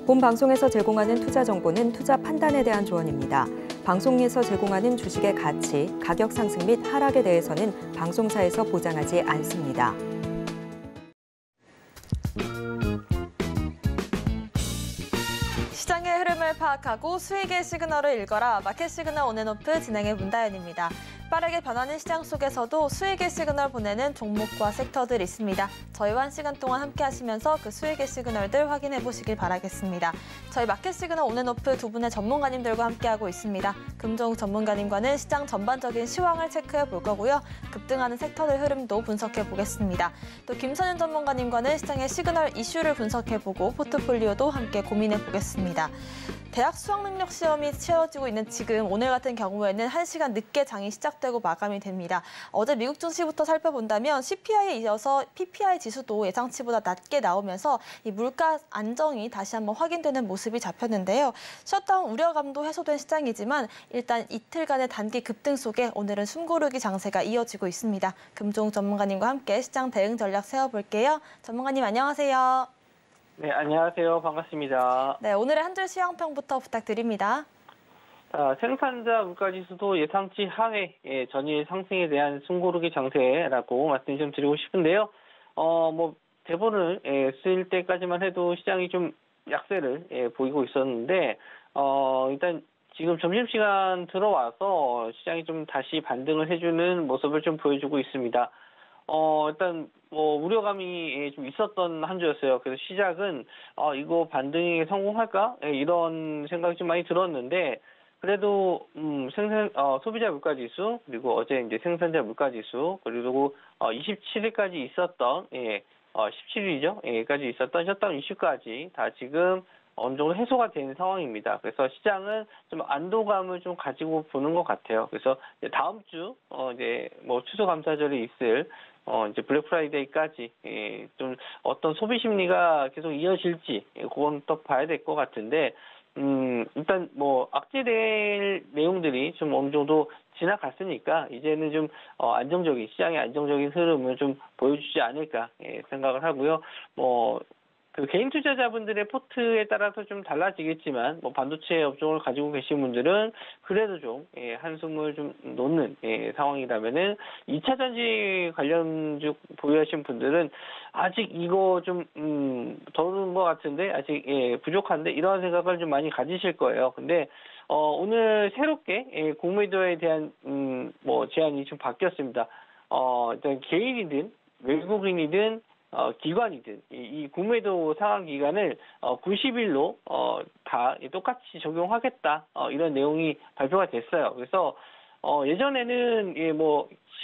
본 방송에서 제공하는 투자 정보는 투자 판단에 대한 조언입니다. 방송에서 제공하는 주식의 가치, 가격 상승 및 하락에 대해서는 방송사에서 보장하지 않습니다. 시장의 흐름을 파악하고 수익의 시그널을 읽어라. 마켓 시그널 온앤오프 진행의 문다연입니다. 빠르게 변하는 시장 속에서도 수익의 시그널 보내는 종목과 섹터들 있습니다. 저희와 1시간 동안 함께 하시면서 그 수익의 시그널들 확인해 보시길 바라겠습니다. 저희 마켓 시그널 온앤오프 두 분의 전문가님들과 함께하고 있습니다. 금종욱 전문가님과는 시장 전반적인 시황을 체크해 볼 거고요. 급등하는 섹터들 흐름도 분석해 보겠습니다. 또 김선윤 전문가님과는 시장의 시그널 이슈를 분석해 보고 포트폴리오도 함께 고민해 보겠습니다. 대학 수학능력 시험이 치러지고 있는 지금 오늘 같은 경우에는 1시간 늦게 장이 시작되고 마감이 됩니다. 어제 미국 증시부터 살펴본다면 CPI에 이어서 PPI 지수도 예상치보다 낮게 나오면서 이 물가 안정이 다시 한번 확인되는 모습이 잡혔는데요. 셧다운 우려감도 해소된 시장이지만 일단 이틀간의 단기 급등 속에 오늘은 숨고르기 장세가 이어지고 있습니다. 금종욱 전문가님과 함께 시장 대응 전략 세워볼게요. 전문가님 안녕하세요. 네, 안녕하세요. 반갑습니다. 네, 오늘의 한 줄 시황평부터 부탁드립니다. 생산자 물가지수도 예상치 하회, 전일 상승에 대한 숨고르기 장세라고 말씀 좀 드리고 싶은데요. 대본을 쓸 때까지만 해도 시장이 좀 약세를 보이고 있었는데, 일단 지금 점심시간 들어와서 시장이 좀 다시 반등을 해주는 모습을 좀 보여주고 있습니다. 일단 우려감이 좀 있었던 한 주였어요. 그래서 시작은 이거 반등에 성공할까? 이런 생각이 좀 많이 들었는데 그래도 소비자 물가지수 그리고 어제 이제 생산자 물가지수 그리고 27일까지 있었던 17일이죠. 까지 있었던 셧다운 이슈까지 다 지금 어느 정도 해소가 되는 상황입니다. 그래서 시장은 좀 안도감을 좀 가지고 보는 것 같아요. 그래서 이제 다음 주 추수감사절에 있을 이제 블랙 프라이데이까지 좀 어떤 소비 심리가 계속 이어질지 그건 또 봐야 될 것 같은데 일단 악재될 내용들이 좀 어느 정도 지나갔으니까 이제는 좀 안정적인 시장의 안정적인 흐름을 좀 보여주지 않을까 생각을 하고요. 그 개인 투자자분들의 포트에 따라서 좀 달라지겠지만 반도체 업종을 가지고 계신 분들은 그래도 좀 한숨을 좀 놓는 상황이라면은 2차 전지 관련주 보유하신 분들은 아직 이거 좀 더 오른 것 같은데 아직 부족한데 이런 생각을 좀 많이 가지실 거예요. 근데 오늘 새롭게 공매도에 대한 제한이 좀 바뀌었습니다. 일단 개인이든 외국인이든 기관이든 이 공매도 상한 기간을 90일로 다 똑같이 적용하겠다 이런 내용이 발표가 됐어요. 그래서 예전에는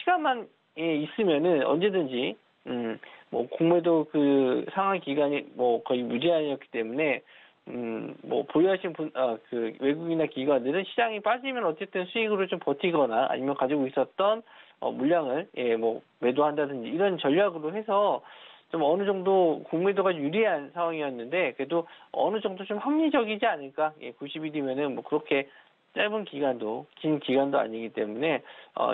시간만 있으면은 언제든지 공매도 그 상한 기간이 거의 무제한이었기 때문에 보유하신 그 외국인이나 기관들은 시장이 빠지면 어쨌든 수익으로 좀 버티거나 아니면 가지고 있었던 물량을 매도한다든지 이런 전략으로 해서 좀 어느 정도 공매도가 유리한 상황이었는데 그래도 어느 정도 좀 합리적이지 않을까? 90일이면은 그렇게 짧은 기간도 긴 기간도 아니기 때문에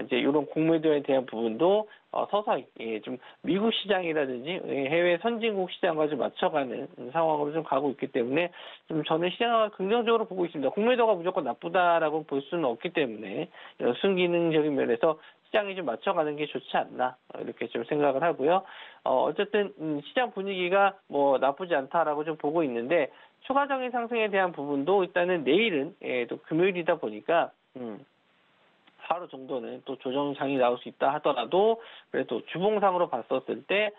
이제 이런 공매도에 대한 부분도 서서히 좀 미국 시장이라든지 해외 선진국 시장과 좀 맞춰가는 상황으로 좀 가고 있기 때문에 좀 저는 시장을 긍정적으로 보고 있습니다. 공매도가 무조건 나쁘다라고 볼 수는 없기 때문에 이런 순기능적인 면에서 시장이 좀 맞춰가는 게 좋지 않나 이렇게 좀 생각을 하고요. 어쨌든 시장 분위기가 나쁘지 않다라고 좀 보고 있는데 추가적인 상승에 대한 부분도 일단은 내일은 또 금요일이다 보니까 하루 정도는 또 조정장이 나올 수 있다 하더라도 그래도 주봉상으로 봤었을 때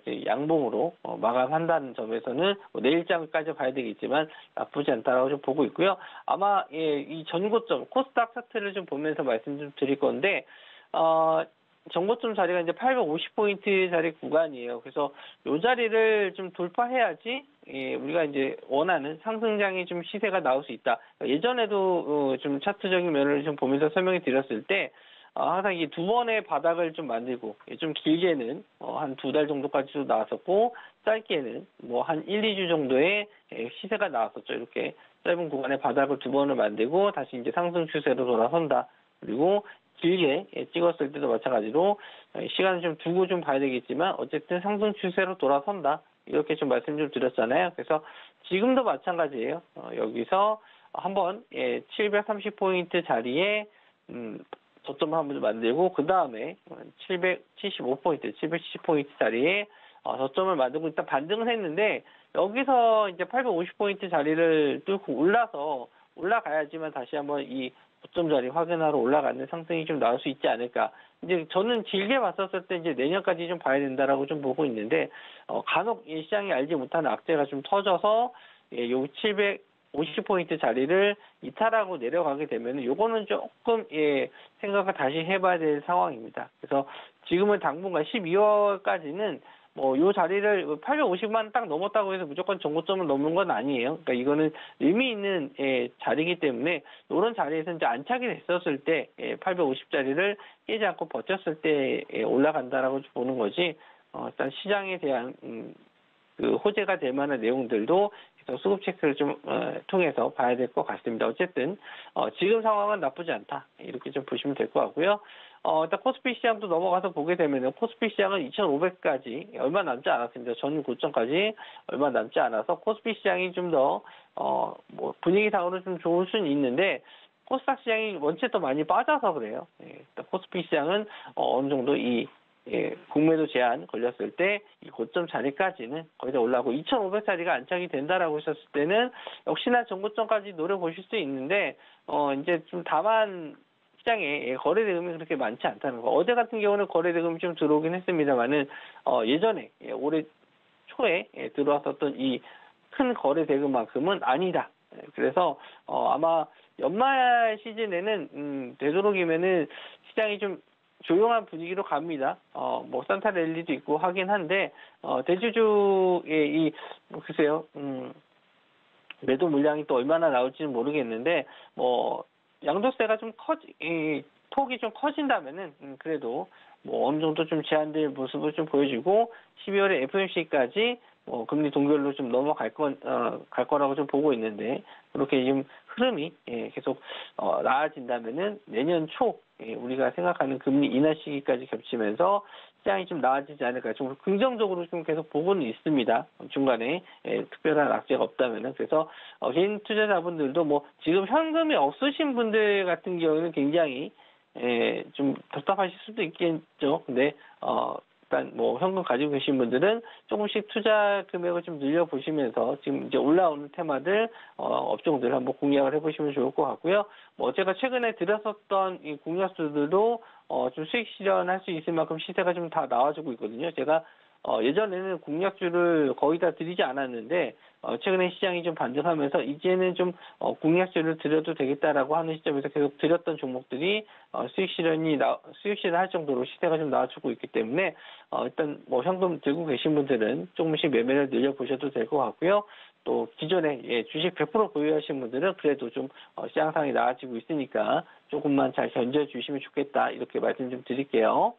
이제 양봉으로 마감한다는 점에서는 내일장까지 봐야 되겠지만 나쁘지 않다라고 좀 보고 있고요. 아마 이 전고점 코스닥 차트를 좀 보면서 말씀 좀 드릴 건데 전고점 자리가 이제 850포인트 자리 구간이에요. 그래서 이 자리를 좀 돌파해야지 우리가 이제 원하는 상승장의 좀 시세가 나올 수 있다. 예전에도 좀 차트적인 면을 좀 보면서 설명해 드렸을 때 항상 이 두 번의 바닥을 좀 만들고 좀 길게는 한 2달 정도까지도 나왔었고 짧게는 뭐 한 1, 2주 정도의 시세가 나왔었죠. 이렇게 짧은 구간의 바닥을 두 번을 만들고 다시 이제 상승 추세로 돌아선다. 그리고 길게 찍었을 때도 마찬가지로 시간을 좀 두고 좀 봐야 되겠지만 어쨌든 상승 추세로 돌아선다. 이렇게 좀 말씀 좀 드렸잖아요. 그래서 지금도 마찬가지예요. 여기서 한번 730포인트 자리에 저점을 한번 만들고 그 다음에 775포인트, 770포인트 자리에 저점을 만들고 일단 반등을 했는데 여기서 이제 850포인트 자리를 뚫고 올라가야지만 다시 한번 이 저점 자리 확인하러 올라가는 상승이 좀 나올 수 있지 않을까. 이제 저는 길게 봤었을 때 이제 내년까지 좀 봐야 된다라고 좀 보고 있는데 간혹 이 시장이 알지 못하는 악재가 좀 터져서 요 750포인트 자리를 이탈하고 내려가게 되면 요거는 조금 생각을 다시 해봐야 될 상황입니다. 그래서 지금은 당분간 12월까지는 뭐 요 자리를 850만 딱 넘었다고 해서 무조건 정고점을 넘는 건 아니에요. 그러니까 이거는 의미 있는 자리이기 때문에 이런 자리에서 이제 안착이 됐었을 때 850자리를 깨지 않고 버텼을 때 올라간다라고 보는 거지. 일단 시장에 대한 그 호재가 될 만한 내용들도 수급 체크를 좀 통해서 봐야 될 것 같습니다. 어쨌든 지금 상황은 나쁘지 않다. 이렇게 좀 보시면 될 것 같고요. 일단 코스피 시장도 넘어가서 보게 되면 코스피 시장은 2,500까지 얼마 남지 않았습니다. 전 고점까지 얼마 남지 않아서 코스피 시장이 좀 더 뭐 분위기상으로 좀 좋을 수는 있는데 코스닥 시장이 원체 더 많이 빠져서 그래요. 코스피 시장은 어느 정도 이 공매도 제한 걸렸을 때 이 고점 자리까지는 거의 다 올라가고 2,500자리가 안착이 된다라고 하셨을 때는 역시나 전고점까지 노려보실 수 있는데 이제 좀 다만 시장에 거래 대금이 그렇게 많지 않다는 거. 어제 같은 경우는 거래 대금이 좀 들어오긴 했습니다만은 예전에 올해 초에 들어왔었던 이 큰 거래 대금만큼은 아니다. 그래서 아마 연말 시즌에는 되도록이면은 시장이 좀 조용한 분위기로 갑니다. 뭐 산타 랠리도 있고 하긴 한데 대주주의 글쎄요. 매도 물량이 또 얼마나 나올지는 모르겠는데 뭐 양도세가 좀 폭이 좀 커진다면은 그래도 뭐 어느 정도 좀 제한될 모습을 좀 보여주고 12월에 FOMC까지 금리 동결로 좀 넘어갈 갈 거라고 좀 보고 있는데 그렇게 지금 흐름이 계속 나아진다면은 내년 초 우리가 생각하는 금리 인하 시기까지 겹치면서 시장이 좀 나아지지 않을까 좀 긍정적으로 좀 계속 보고는 있습니다. 중간에 특별한 악재가 없다면은 그래서 개인 투자자분들도 뭐 지금 현금이 없으신 분들 같은 경우는 굉장히 좀 답답하실 수도 있겠죠. 근데 일단 뭐 현금 가지고 계신 분들은 조금씩 투자 금액을 좀 늘려보시면서 지금 이제 올라오는 테마들 업종들 한번 공략을 해보시면 좋을 것 같고요. 뭐 제가 최근에 드렸었던 이 공략수들도 좀 수익 실현할 수 있을 만큼 시세가 좀 다 나와주고 있거든요. 제가 예전에는 공략주를 거의 다 드리지 않았는데 최근에 시장이 좀 반등하면서 이제는 좀 공략주를 드려도 되겠다라고 하는 시점에서 계속 드렸던 종목들이 수익 실현할 정도로 시세가 좀 나와주고 있기 때문에 일단 뭐 현금 들고 계신 분들은 조금씩 매매를 늘려보셔도 될 것 같고요. 또 기존에 주식 100% 보유하신 분들은 그래도 좀 시장 상황이 나아지고 있으니까 조금만 잘 견뎌주시면 좋겠다 이렇게 말씀 좀 드릴게요.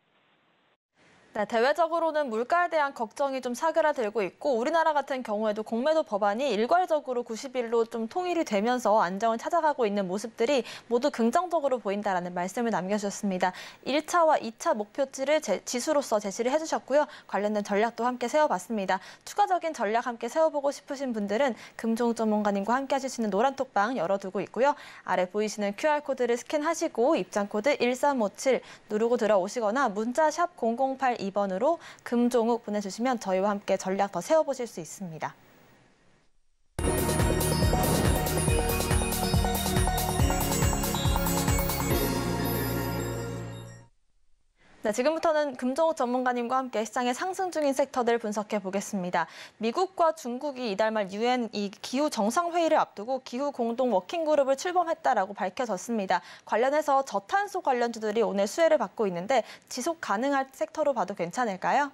네, 대외적으로는 물가에 대한 걱정이 좀 사그라들고 있고 우리나라 같은 경우에도 공매도 법안이 일괄적으로 90일로 좀 통일이 되면서 안정을 찾아가고 있는 모습들이 모두 긍정적으로 보인다라는 말씀을 남겨주셨습니다. 1차와 2차 목표치를 지수로서 제시를 해주셨고요. 관련된 전략도 함께 세워봤습니다. 추가적인 전략 함께 세워보고 싶으신 분들은 금종욱 전문가님과 함께 하실 수 있는 노란톡방 열어두고 있고요. 아래 보이시는 QR코드를 스캔하시고 입장코드 1357 누르고 들어오시거나 문자 샵 0082번으로 금종욱 보내주시면 저희와 함께 전략 더 세워보실 수 있습니다. 네, 지금부터는 금종욱 전문가님과 함께 시장의 상승 중인 섹터들 분석해 보겠습니다. 미국과 중국이 이달 말 UN 기후 정상회의를 앞두고 기후 공동 워킹그룹을 출범했다라고 밝혀졌습니다. 관련해서 저탄소 관련주들이 오늘 수혜를 받고 있는데 지속 가능할 섹터로 봐도 괜찮을까요?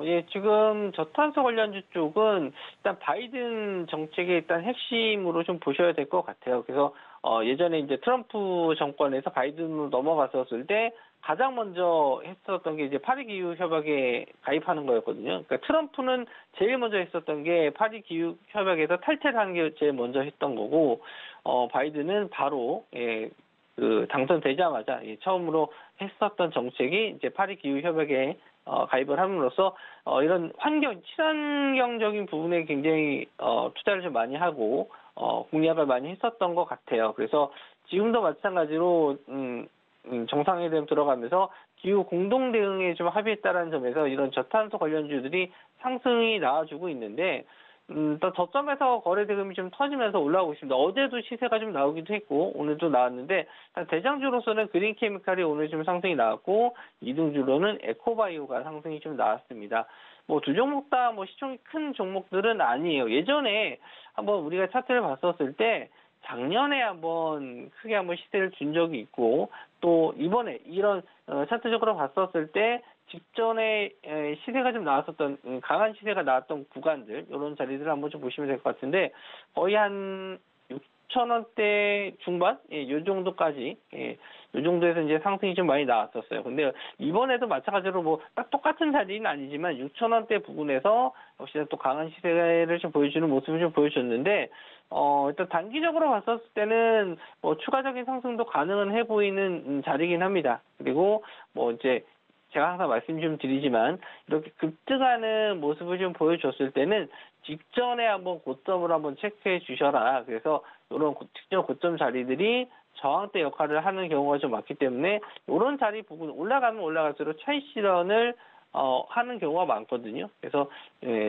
예, 지금 저탄소 관련주 쪽은 일단 바이든 정책의 일단 핵심으로 좀 보셔야 될 것 같아요. 그래서 예전에 이제 트럼프 정권에서 바이든으로 넘어갔었을 때 가장 먼저 했었던 게 이제 파리 기후 협약에 가입하는 거였거든요. 그러니까 트럼프는 제일 먼저 했었던 게 파리 기후 협약에서 탈퇴를 하는 게 제일 먼저 했던 거고, 바이든은 바로 당선되자마자 처음으로 했었던 정책이 이제 파리 기후 협약에 가입을 함으로써 이런 친환경적인 부분에 굉장히 투자를 좀 많이 하고 공약을 많이 했었던 것 같아요. 그래서 지금도 마찬가지로 정상회담 들어가면서 기후 공동 대응에 좀 합의했다라는 점에서 이런 저탄소 관련주들이 상승이 나와주고 있는데, 또 저점에서 거래 대금이 좀 터지면서 올라오고 있습니다. 어제도 시세가 좀 나오기도 했고 오늘도 나왔는데, 대장주로서는 그린케미칼이 오늘 좀 상승이 나왔고 2등주로는 에코바이오가 상승이 좀 나왔습니다. 뭐 두 종목 다 뭐 시총이 큰 종목들은 아니에요. 예전에 한번 우리가 차트를 봤었을 때 작년에 크게 한번 시세를 준 적이 있고, 또 이번에 이런 차트적으로 봤었을 때 직전에 시세가 좀 나왔었던 강한 시세가 나왔던 구간들, 이런 자리들을 한번 좀 보시면 될 것 같은데, 거의 한 6,000원대 중반, 요 정도까지, 요 정도에서 이제 상승이 좀 많이 나왔었어요. 근데 이번에도 마찬가지로 뭐 딱 똑같은 자리는 아니지만 6,000원대 부분에서 역시나 또 강한 시세를 좀 보여주는 모습을 좀 보여줬는데, 일단 단기적으로 봤었을 때는 뭐 추가적인 상승도 가능은 해 보이는 자리긴 합니다. 그리고 뭐 이제 제가 항상 말씀 좀 드리지만 이렇게 급등하는 모습을 좀 보여줬을 때는 직전에 한번 고점을 한번 체크해 주셔라. 그래서 이런 직전 고점 자리들이 저항대 역할을 하는 경우가 좀 많기 때문에 이런 자리 부분 올라가면 올라갈수록 차익 실현을 하는 경우가 많거든요. 그래서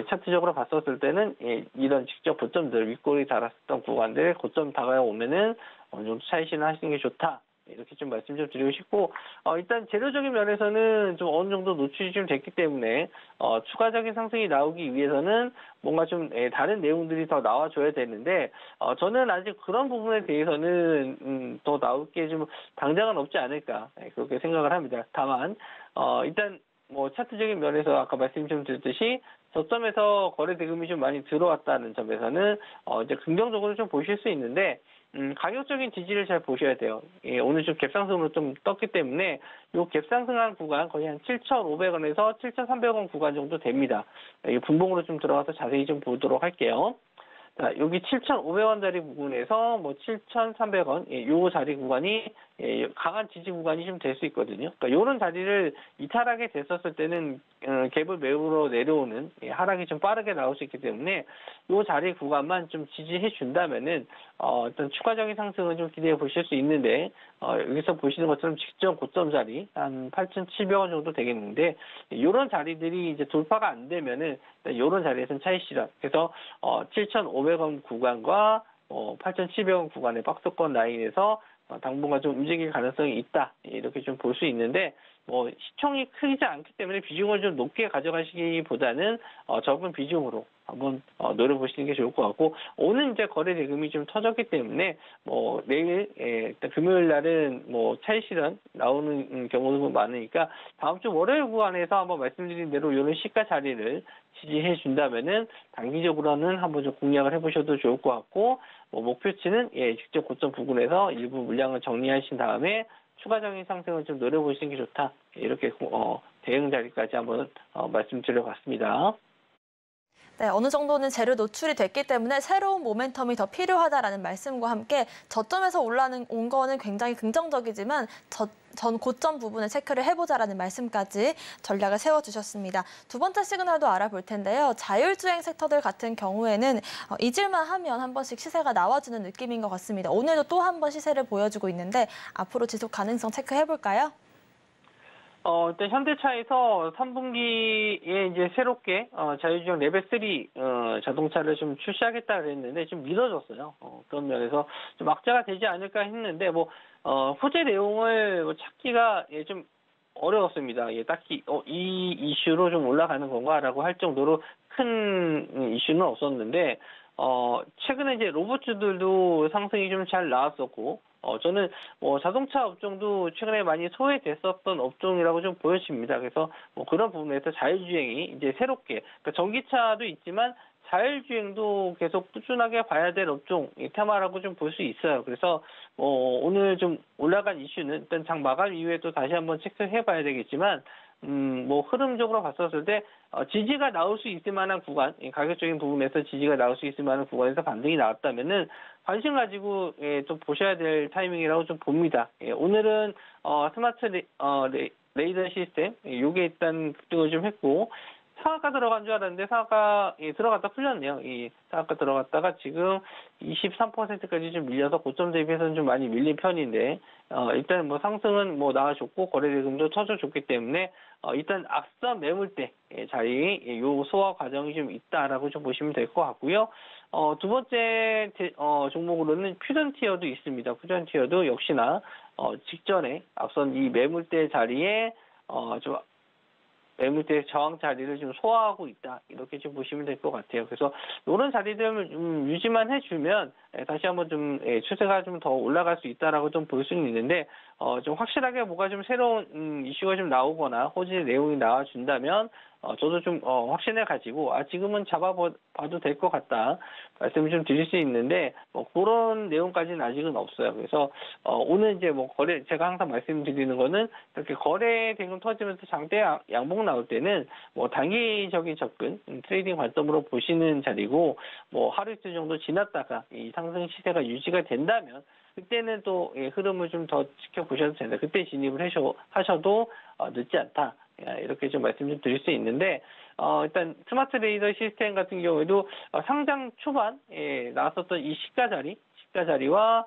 차트적으로 봤었을 때는 이런 직접 고점들, 윗골이 달았었던 구간들 고점 다가오면은 어느 정도 차익 실현하시는 게 좋다. 이렇게 좀 말씀 좀 드리고 싶고, 일단 재료적인 면에서는 좀 어느 정도 노출이 좀 됐기 때문에 추가적인 상승이 나오기 위해서는 뭔가 좀 다른 내용들이 더 나와줘야 되는데, 저는 아직 그런 부분에 대해서는 더 나올 게 좀 당장은 없지 않을까, 그렇게 생각을 합니다. 다만 일단 뭐 차트적인 면에서 아까 말씀 좀 드렸듯이 저점에서 거래 대금이 좀 많이 들어왔다는 점에서는 이제 긍정적으로 좀 보실 수 있는데, 가격적인 지지를 잘 보셔야 돼요. 오늘 좀 갭상승으로 좀 떴기 때문에 요 갭상승한 구간 거의 한 7,500원에서 7,300원 구간 정도 됩니다. 분봉으로 좀 들어가서 자세히 좀 보도록 할게요. 자, 여기 7,500원짜리 부분에서 뭐 7,300원, 요 자리 구간이 강한 지지 구간이 좀 될 수 있거든요. 그러니까 요런 자리를 이탈하게 됐었을 때는 갭을 메우러 내려오는 하락이 좀 빠르게 나올 수 있기 때문에 요 자리 구간만 좀 지지해 준다면은 어떤 추가적인 상승은 좀 기대해 보실 수 있는데, 여기서 보시는 것처럼 직전 고점 자리 한 8,700원 정도 되겠는데, 요런 자리들이 이제 돌파가 안 되면은 요런 자리에서는 차익 실현. 그래서 7,500원 구간과 8,700원 구간의 박스권 라인에서 당분간 좀 움직일 가능성이 있다. 이렇게 좀 볼 수 있는데, 뭐 시총이 크지 않기 때문에 비중을 좀 높게 가져가시기보다는 적은 비중으로 한번 노려보시는 게 좋을 것 같고, 오늘 이제 거래 대금이 좀 터졌기 때문에 뭐 내일 일단 금요일 날은 뭐 차익 실현 나오는 경우도 많으니까 다음 주 월요일 구간에서 한번 말씀드린 대로 이런 시가 자리를 지지해 준다면은 단기적으로는 한번 좀 공략을 해보셔도 좋을 것 같고, 뭐 목표치는 직접 고점 부근에서 일부 물량을 정리하신 다음에 추가적인 상승을 좀 노려보시는 게 좋다. 이렇게 대응 자리까지 한번 말씀드려봤습니다. 네, 어느 정도는 재료 노출이 됐기 때문에 새로운 모멘텀이 더 필요하다라는 말씀과 함께 저점에서 온 거는 굉장히 긍정적이지만 전 고점 부분을 체크를 해보자라는 말씀까지 전략을 세워주셨습니다. 두 번째 시그널도 알아볼 텐데요. 자율주행 섹터들 같은 경우에는 잊을만 하면 한 번씩 시세가 나와주는 느낌인 것 같습니다. 오늘도 또 한 번 시세를 보여주고 있는데 앞으로 지속 가능성 체크해볼까요? 일단 현대차에서 3분기에 이제 새롭게 자율주행 레벨 3 자동차를 좀 출시하겠다 그랬는데 좀 미뤄졌어요. 그런 면에서 좀 악재가 되지 않을까 했는데 뭐 호재 내용을 뭐 찾기가 좀 어려웠습니다. 딱히 이 이슈로 좀 올라가는 건가라고 할 정도로 큰 이슈는 없었는데, 최근에 이제 로봇주들도 상승이 좀 잘 나왔었고, 저는 자동차 업종도 최근에 많이 소외됐었던 업종이라고 좀 보여집니다. 그래서 그런 부분에서 자율주행이 이제 새롭게, 그러니까 전기차도 있지만 자율주행도 계속 꾸준하게 봐야 될 업종 테마라고 좀 볼 수 있어요. 그래서 오늘 좀 올라간 이슈는 일단 장 마감 이후에 또 다시 한번 체크해 봐야 되겠지만, 흐름적으로 봤었을 때, 지지가 나올 수 있을 만한 구간, 가격적인 부분에서 지지가 나올 수 있을 만한 구간에서 반등이 나왔다면은, 관심 가지고, 좀 보셔야 될 타이밍이라고 좀 봅니다. 오늘은, 스마트 레이더 시스템, 요게 일단 급등을 좀 했고, 상한가 들어간 줄 알았는데 상한가 들어갔다 풀렸네요. 이 상한가 들어갔다가 지금 23%까지 좀 밀려서 고점 대비해서는 좀 많이 밀린 편인데 일단 상승은 나와줬고 거래 대금도 터져줬기 때문에 일단 앞선 매물대 자리 요 소화 과정이 좀 있다라고 좀 보시면 될 것 같고요. 두 번째 종목으로는 퓨전티어도 있습니다. 퓨전티어도 역시나 직전에 앞선 이 매물대 자리에 좀 매물대 저항 자리를 좀 소화하고 있다. 이렇게 좀 보시면 될 것 같아요. 그래서 이런 자리들을 좀 유지만 해주면 다시 한번 좀 추세가 좀 더 올라갈 수 있다라고 좀 볼 수는 있는데 좀 확실하게 뭐가 좀 새로운 이슈가 좀 나오거나 호재 내용이 나와준다면 저도 좀 확신을 가지고 지금은 잡아봐도 될 것 같다 말씀을 좀 드릴 수 있는데 그런 내용까지는 아직은 없어요. 그래서 오늘 이제 거래 제가 항상 말씀드리는 거는 이렇게 거래 대금 터지면서 장대 양봉 나올 때는 단기적인 접근 트레이딩 관점으로 보시는 자리고 하루 이틀 정도 지났다가 이 상승 시세가 유지가 된다면 그때는 또 흐름을 좀 더 지켜보셔도 된다. 그때 진입을 하셔도 늦지 않다. 이렇게 좀 말씀 좀 드릴 수 있는데 일단 스마트 레이더 시스템 같은 경우에도 상장 초반에 나왔었던 이 시가 자리와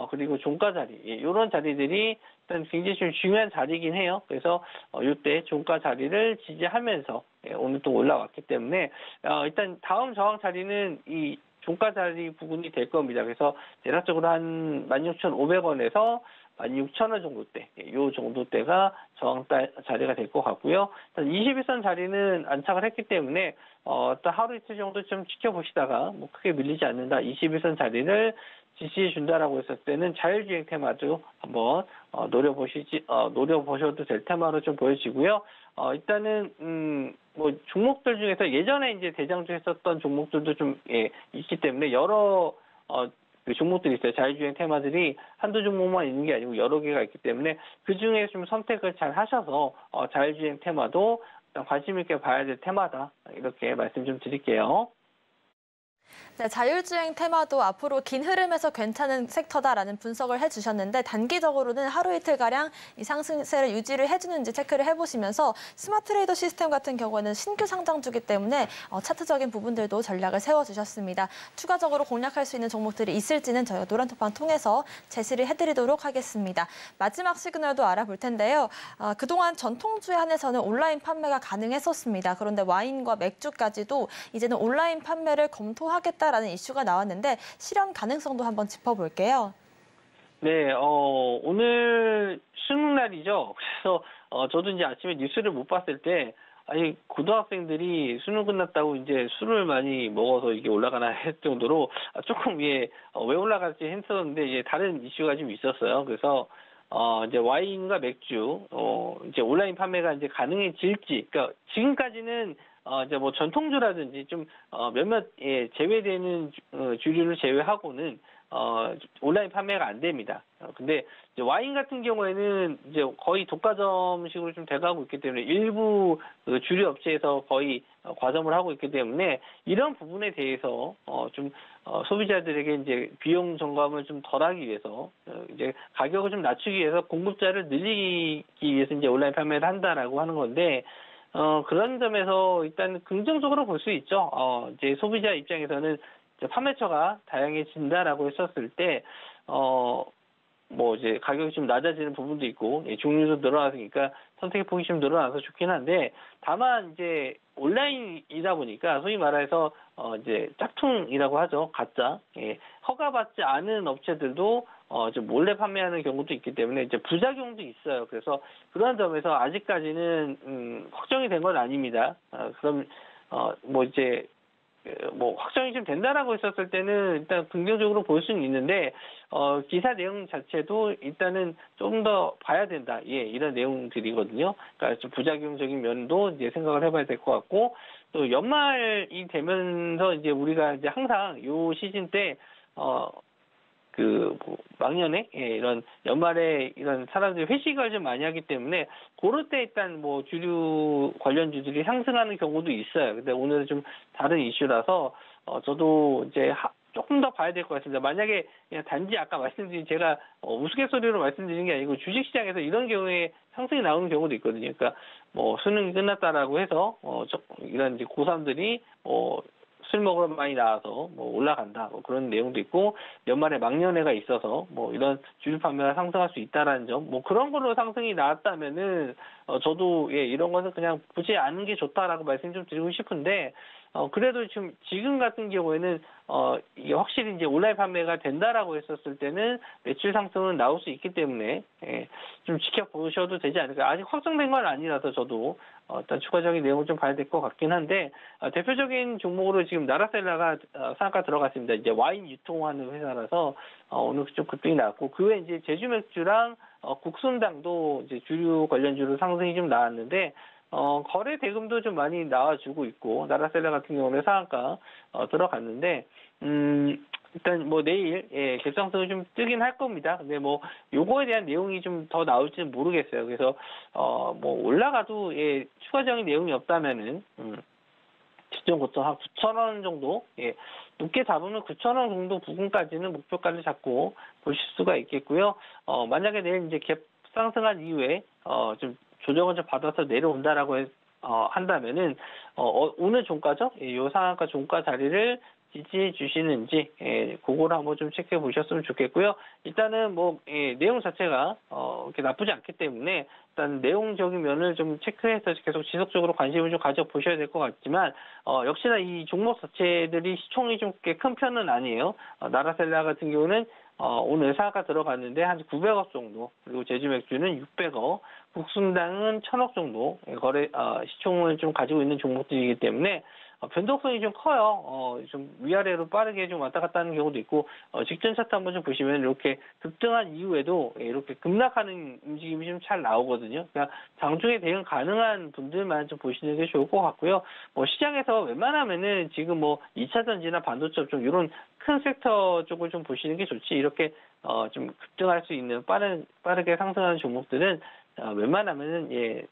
그리고 종가 자리 이런 자리들이 일단 굉장히 좀 중요한 자리이긴 해요. 그래서 이때 종가 자리를 지지하면서 오늘 또 올라왔기 때문에 일단 다음 저항 자리는 이 종가 자리 부분이 될 겁니다. 그래서 대략적으로 한 16,500원에서 16,000원 정도 대, 요 정도 대가 저항 자리가 될 것 같고요. 21선 자리는 안착을 했기 때문에 일단 하루 이틀 정도 좀 지켜보시다가 크게 밀리지 않는다. 21선 자리를 지시해 준다라고 했을 때는 자율주행 테마도 한번 노려보셔도 될 테마로 좀 보여지고요. 일단은 종목들 중에서 예전에 이제 대장주 했었던 종목들도 좀 있기 때문에 여러 그 종목들이 있어요. 자율주행 테마들이 한두 종목만 있는 게 아니고 여러 개가 있기 때문에 그 중에 좀 선택을 잘 하셔서 자율주행 테마도 관심 있게 봐야 될 테마다. 이렇게 말씀 좀 드릴게요. 네, 자율주행 테마도 앞으로 긴 흐름에서 괜찮은 섹터다라는 분석을 해주셨는데 단기적으로는 하루 이틀가량 이 상승세를 유지를 해주는지 체크를 해보시면서 스마트 레이더 시스템 같은 경우에는 신규 상장주기 때문에 차트적인 부분들도 전략을 세워주셨습니다. 추가적으로 공략할 수 있는 종목들이 있을지는 저희가 노란톡방 통해서 제시를 해드리도록 하겠습니다. 마지막 시그널도 알아볼 텐데요. 그동안 전통주에 한해서는 온라인 판매가 가능했었습니다. 그런데 와인과 맥주까지도 이제는 온라인 판매를 검토하겠다라는 이슈가 나왔는데 실현 가능성도 한번 짚어볼게요. 네, 오늘 수능 날이죠. 그래서 저도 이제 아침에 뉴스를 못 봤을 때 아니 고등학생들이 수능 끝났다고 이제 술을 많이 먹어서 이게 올라가나 할 정도로 조금 왜 올라갈지 했었는데 이제 다른 이슈가 좀 있었어요. 그래서 이제 와인과 맥주 이제 온라인 판매가 이제 가능해질지, 그러니까 지금까지는 이제 전통주라든지 좀 몇몇 제외되는 주류를 제외하고는 온라인 판매가 안 됩니다. 근데 이제 와인 같은 경우에는 이제 거의 독과점식으로 좀 돼가고 있기 때문에 일부 주류 업체에서 거의 과점을 하고 있기 때문에 이런 부분에 대해서 좀 소비자들에게 이제 비용 절감을 좀 덜하기 위해서 이제 가격을 좀 낮추기 위해서 공급자를 늘리기 위해서 이제 온라인 판매를 한다라고 하는 건데. 그런 점에서 일단 긍정적으로 볼 수 있죠. 이제 소비자 입장에서는 이제 판매처가 다양해진다라고 했었을 때, 이제 가격이 좀 낮아지는 부분도 있고, 종류도 늘어나니까 선택의 폭이 좀 늘어나서 좋긴 한데, 다만 이제 온라인이다 보니까 소위 말해서 이제 짝퉁이라고 하죠. 가짜. 허가받지 않은 업체들도 좀 몰래 판매하는 경우도 있기 때문에 이제 부작용도 있어요. 그래서 그런 점에서 아직까지는 확정이 된 건 아닙니다. 그럼 이제 뭐 확정이 좀 된다라고 했었을 때는 일단 긍정적으로 볼 수는 있는데 기사 내용 자체도 일단은 좀 더 봐야 된다. 이런 내용들이거든요. 그러니까 좀 부작용적인 면도 이제 생각을 해봐야 될 것 같고 또 연말이 되면서 이제 우리가 이제 항상 요 시즌 때 뭐 막년에 이런 연말에 이런 사람들이 회식을 좀 많이 하기 때문에 그럴 때 일단 뭐 주류 관련주들이 상승하는 경우도 있어요. 근데 오늘은 좀 다른 이슈라서 저도 이제 조금 더 봐야 될 것 같습니다. 만약에 그냥 단지 아까 말씀드린 제가 우스갯소리로 말씀드린 게 아니고 주식시장에서 이런 경우에 상승이 나오는 경우도 있거든요. 그러니까 뭐 수능이 끝났다라고 해서 이런 이제 고3들이 술 먹으러 많이 나와서 뭐 올라간다 뭐 그런 내용도 있고 연말에 막년회가 있어서 뭐 이런 주류 판매가 상승할 수 있다라는 점 뭐 그런 걸로 상승이 나왔다면은 저도 이런 것은 그냥 보지 않는 게 좋다라고 말씀 좀 드리고 싶은데 그래도 지금 같은 경우에는 이게 확실히 이제 온라인 판매가 된다라고 했었을 때는 매출 상승은 나올 수 있기 때문에 좀 지켜보셔도 되지 않을까. 아직 확정된 건 아니라서 저도 일단 추가적인 내용을 좀 봐야 될 것 같긴 한데 대표적인 종목으로 지금 나라셀라가 상한가 들어갔습니다. 이제 와인 유통하는 회사라서 오늘 좀 급등이 나왔고 그 외에 이제 제주 맥주랑 국순당도 이제 주류 관련주로 상승이 좀 나왔는데 거래 대금도 좀 많이 나와주고 있고 나라셀라 같은 경우는 상한가 들어갔는데 일단 뭐 내일 갭상승을 좀 뜨긴 할 겁니다. 근데 뭐 요거에 대한 내용이 좀 더 나올지는 모르겠어요. 그래서 뭐 올라가도 추가적인 내용이 없다면은 시점 고점 한 9,000원 정도 높게 잡으면 9,000원 정도 부근까지는 목표가를 잡고 보실 수가 있겠고요. 만약에 내일 이제 갭 상승한 이후에 좀 조정을 좀 받아서 내려온다라고 한다면은 오늘 종가죠? 요 상한가 종가 자리를 지지해 주시는지 그거를 한번 좀 체크해 보셨으면 좋겠고요. 일단은 뭐 내용 자체가 이렇게 나쁘지 않기 때문에 일단 내용적인 면을 좀 체크해서 계속 지속적으로 관심을 좀 가져 보셔야 될 것 같지만 역시나 이 종목 자체들이 시총이 좀 꽤 큰 편은 아니에요. 나라셀라 같은 경우는 오늘 상한가 들어갔는데 한 900억 정도, 그리고 제주맥주는 600억, 국순당은 1000억 정도 시총을 좀 가지고 있는 종목들이기 때문에 변동성이 좀 커요. 좀 위아래로 빠르게 좀 왔다 갔다 하는 경우도 있고, 직전 차트 한번 좀 보시면 이렇게 급등한 이후에도 이렇게 급락하는 움직임이 좀 잘 나오거든요. 그러니까 장중에 대응 가능한 분들만 좀 보시는 게 좋을 것 같고요. 뭐 시장에서 웬만하면은 지금 뭐 2차 전지나 반도체 좀 이런 큰 섹터 쪽을 좀 보시는 게 좋지. 이렇게 좀 급등할 수 있는 빠르게 상승하는 종목들은 웬만하면은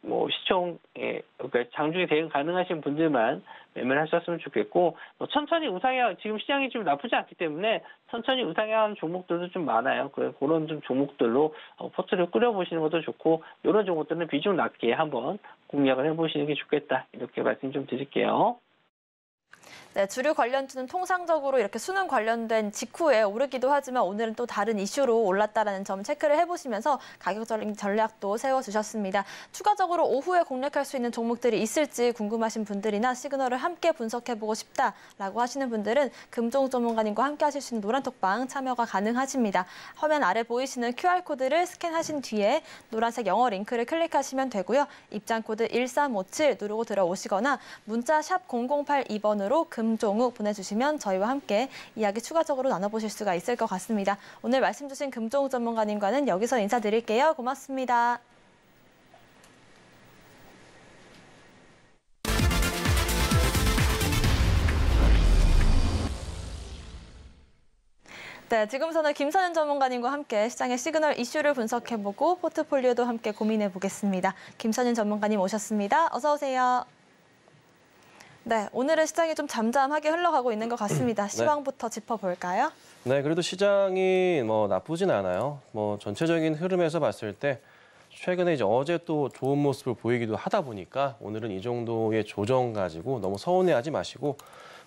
뭐 시총에 그러니까 장중에 대응 가능하신 분들만 매매를 하셨으면 좋겠고 천천히 우상향 지금 시장이 좀 나쁘지 않기 때문에 천천히 우상향하는 종목들도 좀 많아요. 그런 좀 종목들로 포트를 꾸려보시는 것도 좋고 이런 종목들은 비중 낮게 한번 공략을 해보시는 게 좋겠다 이렇게 말씀 좀 드릴게요. 네, 주류 관련주는 통상적으로 이렇게 수능 관련된 직후에 오르기도 하지만 오늘은 또 다른 이슈로 올랐다는 점 체크를 해보시면서 가격적인 전략도 세워주셨습니다. 추가적으로 오후에 공략할 수 있는 종목들이 있을지 궁금하신 분들이나 시그널을 함께 분석해보고 싶다라고 하시는 분들은 금종 전문가님과 함께 하실 수 있는 노란톡방 참여가 가능하십니다. 화면 아래 보이시는 QR코드를 스캔하신 뒤에 노란색 영어 링크를 클릭하시면 되고요. 입장코드 1357 누르고 들어오시거나 문자 샵 0082번으로 금종욱 보내주시면 저희와 함께 이야기 추가적으로 나눠보실 수가 있을 것 같습니다. 오늘 말씀 주신 금종욱 전문가님과는 여기서 인사드릴게요. 고맙습니다. 네, 지금부터는 김선현 전문가님과 함께 시장의 시그널 이슈를 분석해보고 포트폴리오도 함께 고민해보겠습니다. 김선현 전문가님 오셨습니다. 어서 오세요. 네, 오늘은 시장이 좀 잠잠하게 흘러가고 있는 것 같습니다. 시황부터 짚어볼까요? 네, 그래도 시장이 나쁘진 않아요. 전체적인 흐름에서 봤을 때 최근에 이제 어제 또 좋은 모습을 보이기도 하다 보니까 오늘은 이 정도의 조정 가지고 너무 서운해하지 마시고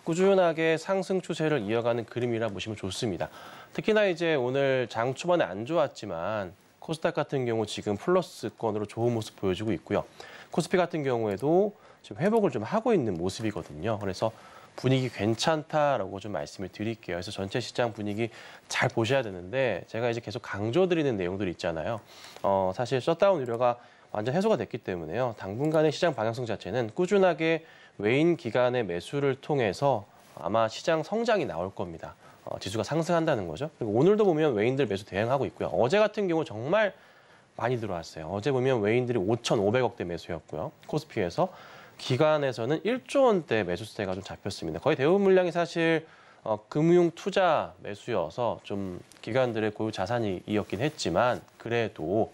꾸준하게 상승 추세를 이어가는 그림이라 보시면 좋습니다. 특히나 이제 오늘 장 초반에 안 좋았지만 코스닥 같은 경우 지금 플러스권으로 좋은 모습 보여주고 있고요. 코스피 같은 경우에도 지금 회복을 좀 하고 있는 모습이거든요. 그래서 분위기 괜찮다라고 좀 말씀을 드릴게요. 그래서 전체 시장 분위기 잘 보셔야 되는데 제가 이제 계속 강조드리는 내용들이 있잖아요. 사실 셧다운 우려가 완전 해소가 됐기 때문에요. 당분간의 시장 방향성 자체는 꾸준하게 외인 기관의 매수를 통해서 아마 시장 성장이 나올 겁니다. 지수가 상승한다는 거죠. 그리고 오늘도 보면 외인들 매수 대응하고 있고요. 어제 같은 경우 정말 많이 들어왔어요. 어제 보면 외인들이 5,500억대 매수였고요. 코스피에서 기관에서는 1조 원대 매수세가 좀 잡혔습니다. 거의 대부분 물량이 사실 금융 투자 매수여서 좀 기관들의 고유 자산이었긴 했지만 그래도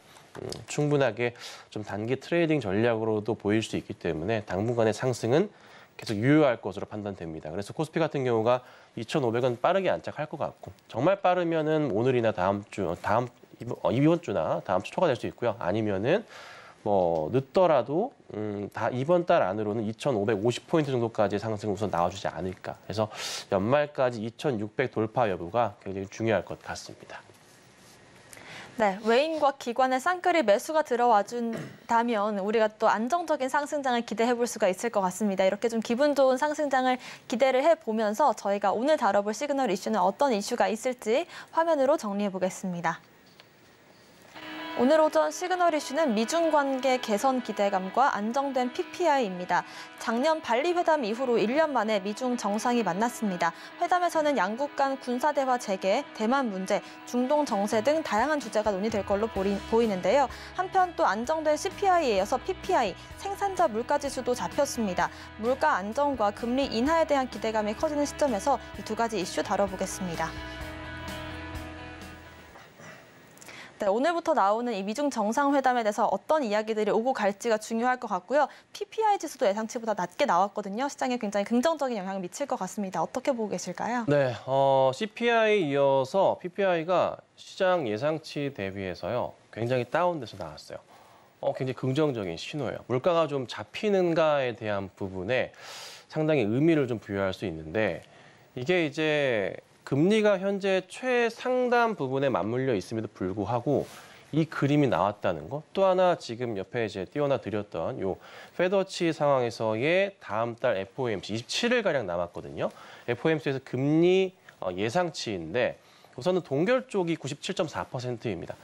충분하게 좀 단기 트레이딩 전략으로도 보일 수 있기 때문에 당분간의 상승은 계속 유효할 것으로 판단됩니다. 그래서 코스피 같은 경우가 2,500원 빠르게 안착할 것 같고 정말 빠르면은 오늘이나 이번 주나 다음 주 초가 될 수 있고요. 아니면은 뭐 늦더라도 이번 달 안으로는 2,550포인트 정도까지 상승 우선 나와주지 않을까. 그래서 연말까지 2,600 돌파 여부가 굉장히 중요할 것 같습니다. 네, 외인과 기관의 쌍끌이 매수가 들어와 준다면 우리가 또 안정적인 상승장을 기대해 볼 수가 있을 것 같습니다. 이렇게 좀 기분 좋은 상승장을 기대를 해보면서 저희가 오늘 다뤄볼 시그널 이슈는 어떤 이슈가 있을지 화면으로 정리해 보겠습니다. 오늘 오전 시그널 이슈는 미중 관계 개선 기대감과 안정된 PPI입니다. 작년 발리 회담 이후로 1년 만에 미중 정상이 만났습니다. 회담에서는 양국 간 군사대화 재개, 대만 문제, 중동 정세 등 다양한 주제가 논의될 걸로 보이는데요. 한편 또 안정된 CPI에 이어서 PPI, 생산자 물가지수도 잡혔습니다. 물가 안정과 금리 인하에 대한 기대감이 커지는 시점에서 이 두 가지 이슈 다뤄보겠습니다. 네, 오늘부터 나오는 이 미중 정상회담에 대해서 어떤 이야기들이 오고 갈지가 중요할 것 같고요. PPI 지수도 예상치보다 낮게 나왔거든요. 시장에 굉장히 긍정적인 영향을 미칠 것 같습니다. 어떻게 보고 계실까요? 네, CPI 이어서 PPI가 시장 예상치 대비해서요. 굉장히 다운돼서 나왔어요. 굉장히 긍정적인 신호예요. 물가가 좀 잡히는가에 대한 부분에 상당히 의미를 좀 부여할 수 있는데 이게 이제 금리가 현재 최상단 부분에 맞물려 있음에도 불구하고 이 그림이 나왔다는 거. 또 하나 지금 옆에 이제 띄워놔 드렸던 요 페더치 상황에서의 다음 달 FOMC 27일 가량 남았거든요. FOMC에서 금리 예상치인데 우선은 동결 쪽이 97.4%입니다.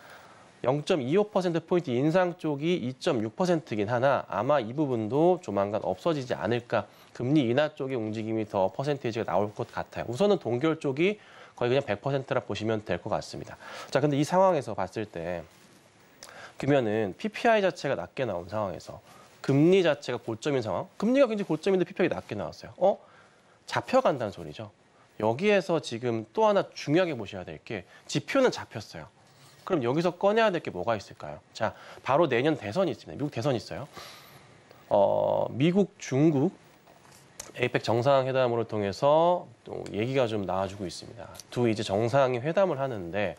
0.25%포인트 인상 쪽이 2.6%이긴 하나 아마 이 부분도 조만간 없어지지 않을까. 금리 인하 쪽의 움직임이 더 퍼센테이지가 나올 것 같아요. 우선은 동결 쪽이 거의 그냥 100%라 보시면 될 것 같습니다. 자, 근데 이 상황에서 봤을 때 그러면은 PPI 자체가 낮게 나온 상황에서 금리 자체가 고점인 상황, 금리가 굉장히 고점인데 PPI가 낮게 나왔어요. 잡혀간다는 소리죠. 여기에서 지금 또 하나 중요하게 보셔야 될 게 지표는 잡혔어요. 그럼 여기서 꺼내야 될 게 뭐가 있을까요? 자, 바로 내년 대선이 있습니다. 미국 대선이 있어요. 미국, 중국, 에이펙 정상회담으로 통해서 또 얘기가 좀 나와주고 있습니다. 두 이제 정상이 회담을 하는데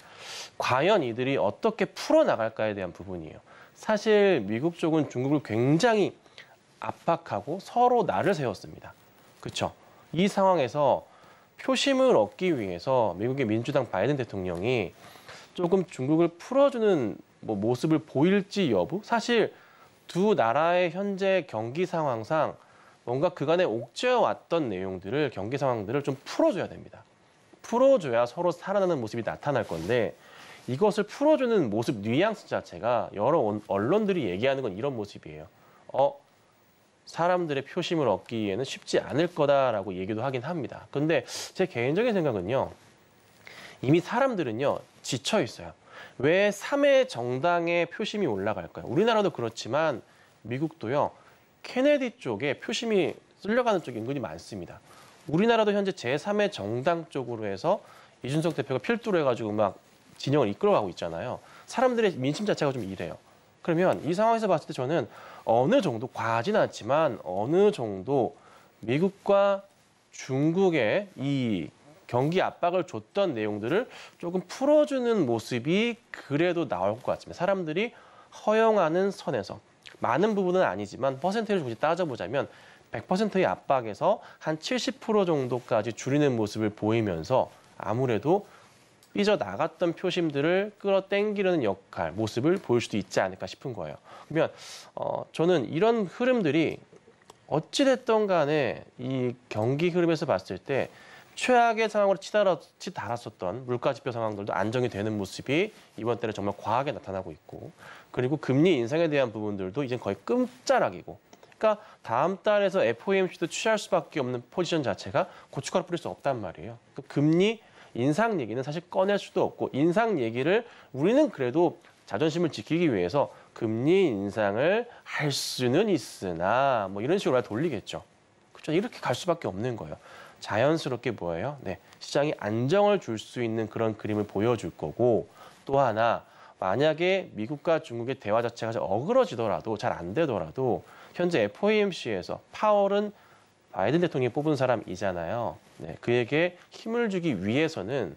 과연 이들이 어떻게 풀어나갈까에 대한 부분이에요. 사실 미국 쪽은 중국을 굉장히 압박하고 서로 날을 세웠습니다. 그렇죠? 이 상황에서 표심을 얻기 위해서 미국의 민주당 바이든 대통령이 조금 중국을 풀어주는 모습을 보일지 여부? 사실 두 나라의 현재 경기 상황상 뭔가 그간에 옥죄어왔던 내용들을, 경기 상황들을 좀 풀어줘야 됩니다. 풀어줘야 서로 살아나는 모습이 나타날 건데 이것을 풀어주는 모습 뉘앙스 자체가 여러 언론들이 얘기하는 건 이런 모습이에요. 사람들의 표심을 얻기에는 쉽지 않을 거다라고 얘기도 하긴 합니다. 근데 제 개인적인 생각은요. 이미 사람들은요. 지쳐 있어요. 왜 3회 정당의 표심이 올라갈까요? 우리나라도 그렇지만 미국도요. 케네디 쪽에 표심이 쓸려가는 쪽이 은근히 많습니다. 우리나라도 현재 제3의 정당 쪽으로 해서 이준석 대표가 필두로 해가지고 막 진영을 이끌어가고 있잖아요. 사람들의 민심 자체가 좀 이래요. 그러면 이 상황에서 봤을 때 저는 어느 정도, 과하지는 않지만 어느 정도 미국과 중국의 이 경기 압박을 줬던 내용들을 조금 풀어주는 모습이 그래도 나올 것 같습니다. 사람들이 허용하는 선에서. 많은 부분은 아니지만 퍼센테이지를 굳이 따져보자면 100%의 압박에서 한 70% 정도까지 줄이는 모습을 보이면서 아무래도 삐져나갔던 표심들을 끌어당기려는 역할, 모습을 보일 수도 있지 않을까 싶은 거예요. 그러면 저는 이런 흐름들이 어찌됐든 간에 이 경기 흐름에서 봤을 때 최악의 상황으로 치달았었던 물가지표 상황들도 안정이 되는 모습이 이번 달에 정말 과하게 나타나고 있고 그리고 금리 인상에 대한 부분들도 이제 거의 끝자락이고 그러니까 다음 달에서 FOMC도 취할 수밖에 없는 포지션 자체가 고춧가루 뿌릴 수 없단 말이에요. 금리 인상 얘기는 사실 꺼낼 수도 없고 인상 얘기를 우리는 그래도 자존심을 지키기 위해서 금리 인상을 할 수는 있으나 뭐 이런 식으로 돌리겠죠. 그렇죠? 이렇게 갈 수밖에 없는 거예요. 자연스럽게 뭐예요? 네, 시장이 안정을 줄 수 있는 그런 그림을 보여줄 거고 또 하나 만약에 미국과 중국의 대화 자체가 어그러지더라도 잘 안 되더라도 현재 FOMC에서 파월은 바이든 대통령이 뽑은 사람이잖아요. 네, 그에게 힘을 주기 위해서는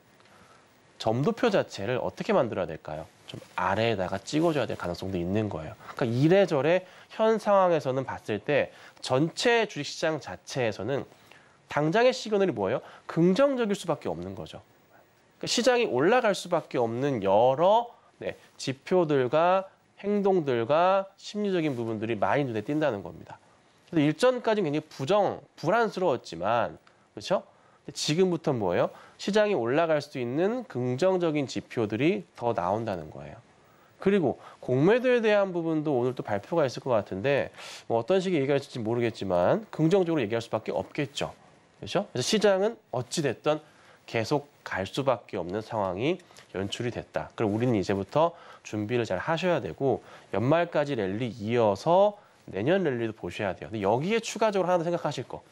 점도표 자체를 어떻게 만들어야 될까요? 좀 아래에다가 찍어줘야 될 가능성도 있는 거예요. 그러니까 이래저래 현 상황에서는 봤을 때 전체 주식시장 자체에서는 당장의 시그널이 뭐예요? 긍정적일 수밖에 없는 거죠. 그러니까 시장이 올라갈 수밖에 없는 여러 지표들과 행동들과 심리적인 부분들이 많이 눈에 띈다는 겁니다. 그래서 일전까지는 굉장히 불안스러웠지만, 그렇죠? 지금부터 뭐예요? 시장이 올라갈 수 있는 긍정적인 지표들이 더 나온다는 거예요. 그리고 공매도에 대한 부분도 오늘 또 발표가 있을 것 같은데 뭐 어떤 식의 얘기가 있을지 모르겠지만 긍정적으로 얘기할 수밖에 없겠죠. 그렇죠? 그래서 시장은 어찌됐든 계속 갈 수밖에 없는 상황이 연출이 됐다. 그럼 우리는 이제부터 준비를 잘 하셔야 되고 연말까지 랠리 이어서 내년 랠리도 보셔야 돼요. 근데 여기에 추가적으로 하나 더 생각하실 거.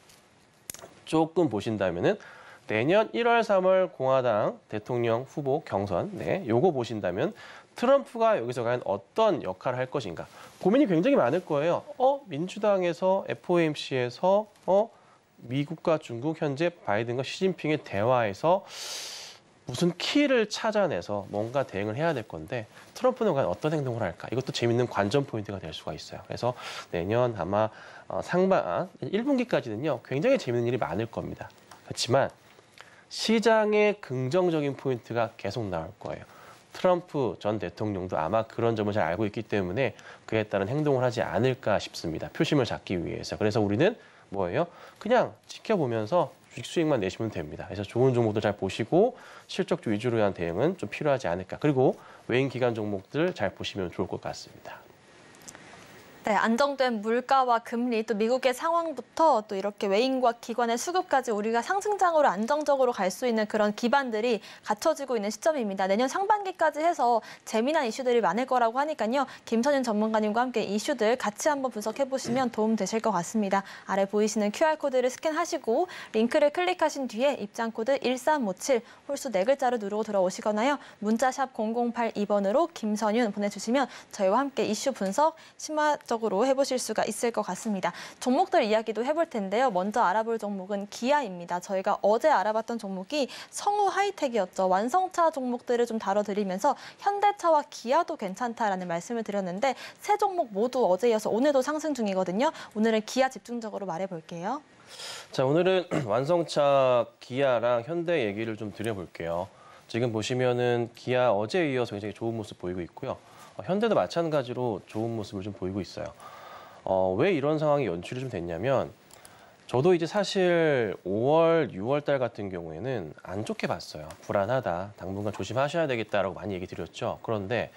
조금 보신다면은 내년 1월, 3월 공화당 대통령 후보 경선, 요거 보신다면 트럼프가 여기서 과연 어떤 역할을 할 것인가. 고민이 굉장히 많을 거예요. 민주당에서 FOMC에서 미국과 중국 현재 바이든과 시진핑의 대화에서 무슨 키를 찾아내서 뭔가 대응을 해야 될 건데 트럼프는 과연 어떤 행동을 할까? 이것도 재밌는 관전 포인트가 될 수가 있어요. 그래서 내년 아마 상반 1분기까지는요. 굉장히 재밌는 일이 많을 겁니다. 그렇지만 시장의 긍정적인 포인트가 계속 나올 거예요. 트럼프 전 대통령도 아마 그런 점을 잘 알고 있기 때문에 그에 따른 행동을 하지 않을까 싶습니다. 표심을 잡기 위해서. 그래서 우리는 뭐예요? 그냥 지켜보면서 주식 수익만 내시면 됩니다. 그래서 좋은 종목들 잘 보시고 실적주 위주로 한 대응은 좀 필요하지 않을까. 그리고 외인 기관 종목들 잘 보시면 좋을 것 같습니다. 네, 안정된 물가와 금리, 또 미국의 상황부터 또 이렇게 외인과 기관의 수급까지 우리가 상승장으로 안정적으로 갈 수 있는 그런 기반들이 갖춰지고 있는 시점입니다. 내년 상반기까지 해서 재미난 이슈들이 많을 거라고 하니까요. 김선윤 전문가님과 함께 이슈들 같이 한번 분석해보시면 도움 되실 것 같습니다. 아래 보이시는 QR코드를 스캔하시고 링크를 클릭하신 뒤에 입장코드 1357, 홀수 4글자를 누르고 들어오시거나요. 문자샵 0082번으로 김선윤 보내주시면 저희와 함께 이슈 분석 심화적으로 해보실 수가 있을 것 같습니다. 종목들 이야기도 해볼 텐데요. 먼저 알아볼 종목은 기아입니다. 저희가 어제 알아봤던 종목이 성우 하이텍이었죠. 완성차 종목들을 좀 다뤄드리면서 현대차와 기아도 괜찮다라는 말씀을 드렸는데 세 종목 모두 어제 이어서 오늘도 상승 중이거든요. 오늘은 기아 집중적으로 말해볼게요. 자, 오늘은 완성차 기아랑 현대 얘기를 좀 드려볼게요. 지금 보시면은 기아 어제에 이어서 굉장히 좋은 모습 보이고 있고요. 현대도 마찬가지로 좋은 모습을 좀 보이고 있어요. 왜 이런 상황이 연출이 좀 됐냐면 저도 이제 사실 5월, 6월 달 같은 경우에는 안 좋게 봤어요. 불안하다, 당분간 조심하셔야 되겠다라고 많이 얘기 드렸죠. 그런데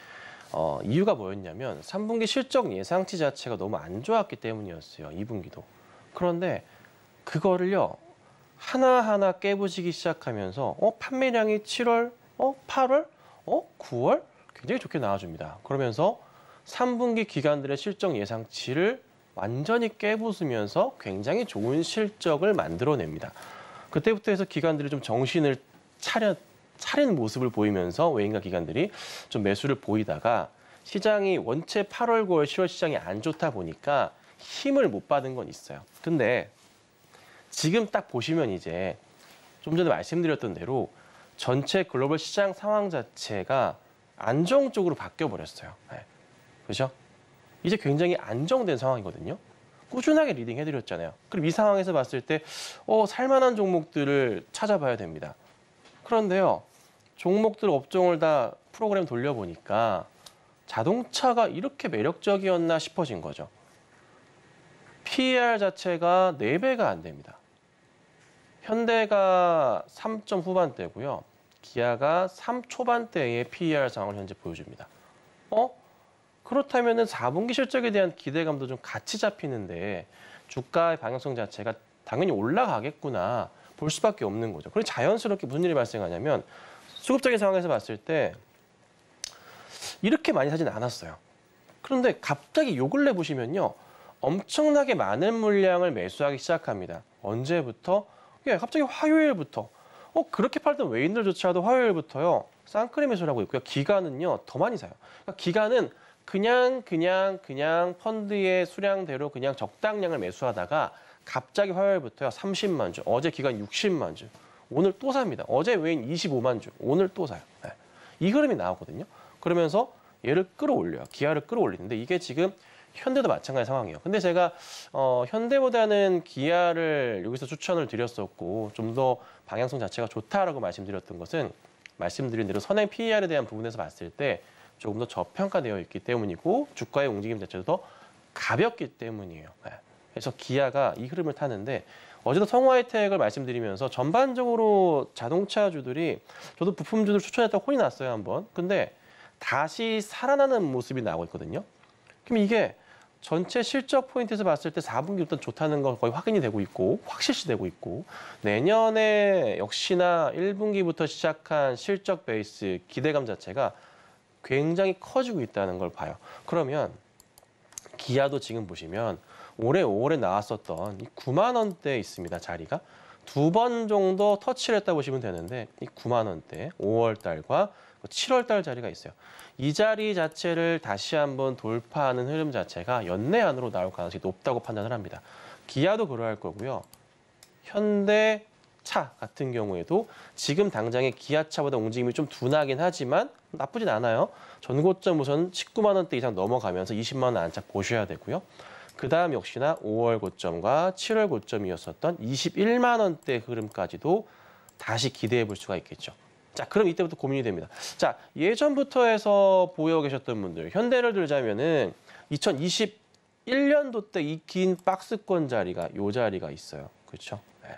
이유가 뭐였냐면 3분기 실적 예상치 자체가 너무 안 좋았기 때문이었어요. 2분기도. 그런데 그거를요. 하나하나 깨부시기 시작하면서 판매량이 7월, 8월, 9월 굉장히 좋게 나와줍니다. 그러면서 3분기 기관들의 실적 예상치를 완전히 깨부수면서 굉장히 좋은 실적을 만들어냅니다. 그때부터 해서 기관들이 좀 정신을 차리는 모습을 보이면서 외인과 기관들이 좀 매수를 보이다가 시장이 원체 8월, 9월, 10월 시장이 안 좋다 보니까 힘을 못 받은 건 있어요. 근데 지금 딱 보시면 이제 좀 전에 말씀드렸던 대로 전체 글로벌 시장 상황 자체가 안정적으로 바뀌어버렸어요. 네. 그렇죠? 이제 굉장히 안정된 상황이거든요. 꾸준하게 리딩해드렸잖아요. 그럼 이 상황에서 봤을 때 살만한 종목들을 찾아봐야 됩니다. 그런데요. 종목들 업종을 다 프로그램 돌려보니까 자동차가 이렇게 매력적이었나 싶어진 거죠. PER 자체가 4배가 안 됩니다. 현대가 3점 후반대고요. 기아가 3 초반대의 PER 상황을 현재 보여줍니다. 그렇다면은 4분기 실적에 대한 기대감도 좀 같이 잡히는데 주가의 방향성 자체가 당연히 올라가겠구나 볼 수밖에 없는 거죠. 그리고 자연스럽게 무슨 일이 발생하냐면 수급적인 상황에서 봤을 때 이렇게 많이 사진 않았어요. 그런데 갑자기 요 근래 보시면요. 엄청나게 많은 물량을 매수하기 시작합니다. 언제부터? 예, 갑자기 화요일부터. 그렇게 팔던 외인들조차도 화요일부터요. 쌍끌이 매수를 하고 있고요. 기간은요. 더 많이 사요. 그러니까 기간은 그냥 펀드의 수량대로 그냥 적당량을 매수하다가 갑자기 화요일부터요. 30만 주. 어제 기간 60만 주. 오늘 또 삽니다. 어제 외인 25만 주. 오늘 또 사요. 네. 이 흐름이 나오거든요. 그러면서 얘를 끌어올려요. 기아를 끌어올리는데 이게 지금 현대도 마찬가지 상황이에요. 근데 제가 현대보다는 기아를 여기서 추천을 드렸었고 좀 더 방향성 자체가 좋다라고 말씀드렸던 것은 말씀드린 대로 선행 PER에 대한 부분에서 봤을 때 조금 더 저평가되어 있기 때문이고 주가의 움직임 자체도 더 가볍기 때문이에요. 네. 그래서 기아가 이 흐름을 타는데 어제도 성우하이텍을 말씀드리면서 전반적으로 자동차주들이 저도 부품주들 추천했다가 혼이 났어요 한번. 근데 다시 살아나는 모습이 나오고 있거든요. 그럼 이게 전체 실적 포인트에서 봤을 때 4분기부터 좋다는 건 거의 확인이 되고 있고 확실시되고 있고 내년에 역시나 1분기부터 시작한 실적 베이스 기대감 자체가 굉장히 커지고 있다는 걸 봐요. 그러면 기아도 지금 보시면 올해 5월에 나왔었던 9만 원대에 있습니다. 자리가. 2번 정도 터치를 했다 보시면 되는데 이 9만 원대 5월 달과 7월 달 자리가 있어요. 이 자리 자체를 다시 한번 돌파하는 흐름 자체가 연내 안으로 나올 가능성이 높다고 판단을 합니다. 기아도 그러할 거고요. 현대차 같은 경우에도 지금 당장의 기아차보다 움직임이 좀 둔하긴 하지만 나쁘진 않아요. 전고점 우선 19만 원대 이상 넘어가면서 20만 원 안착 보셔야 되고요. 그다음 역시나 5월 고점과 7월 고점이었었던 21만 원대 흐름까지도 다시 기대해 볼 수가 있겠죠. 자, 그럼 이때부터 고민이 됩니다. 자, 예전부터 해서 보여 계셨던 분들, 현대를 들자면은 2021년도 때 이 긴 박스권 자리가 요 자리가 있어요. 그렇죠? 네.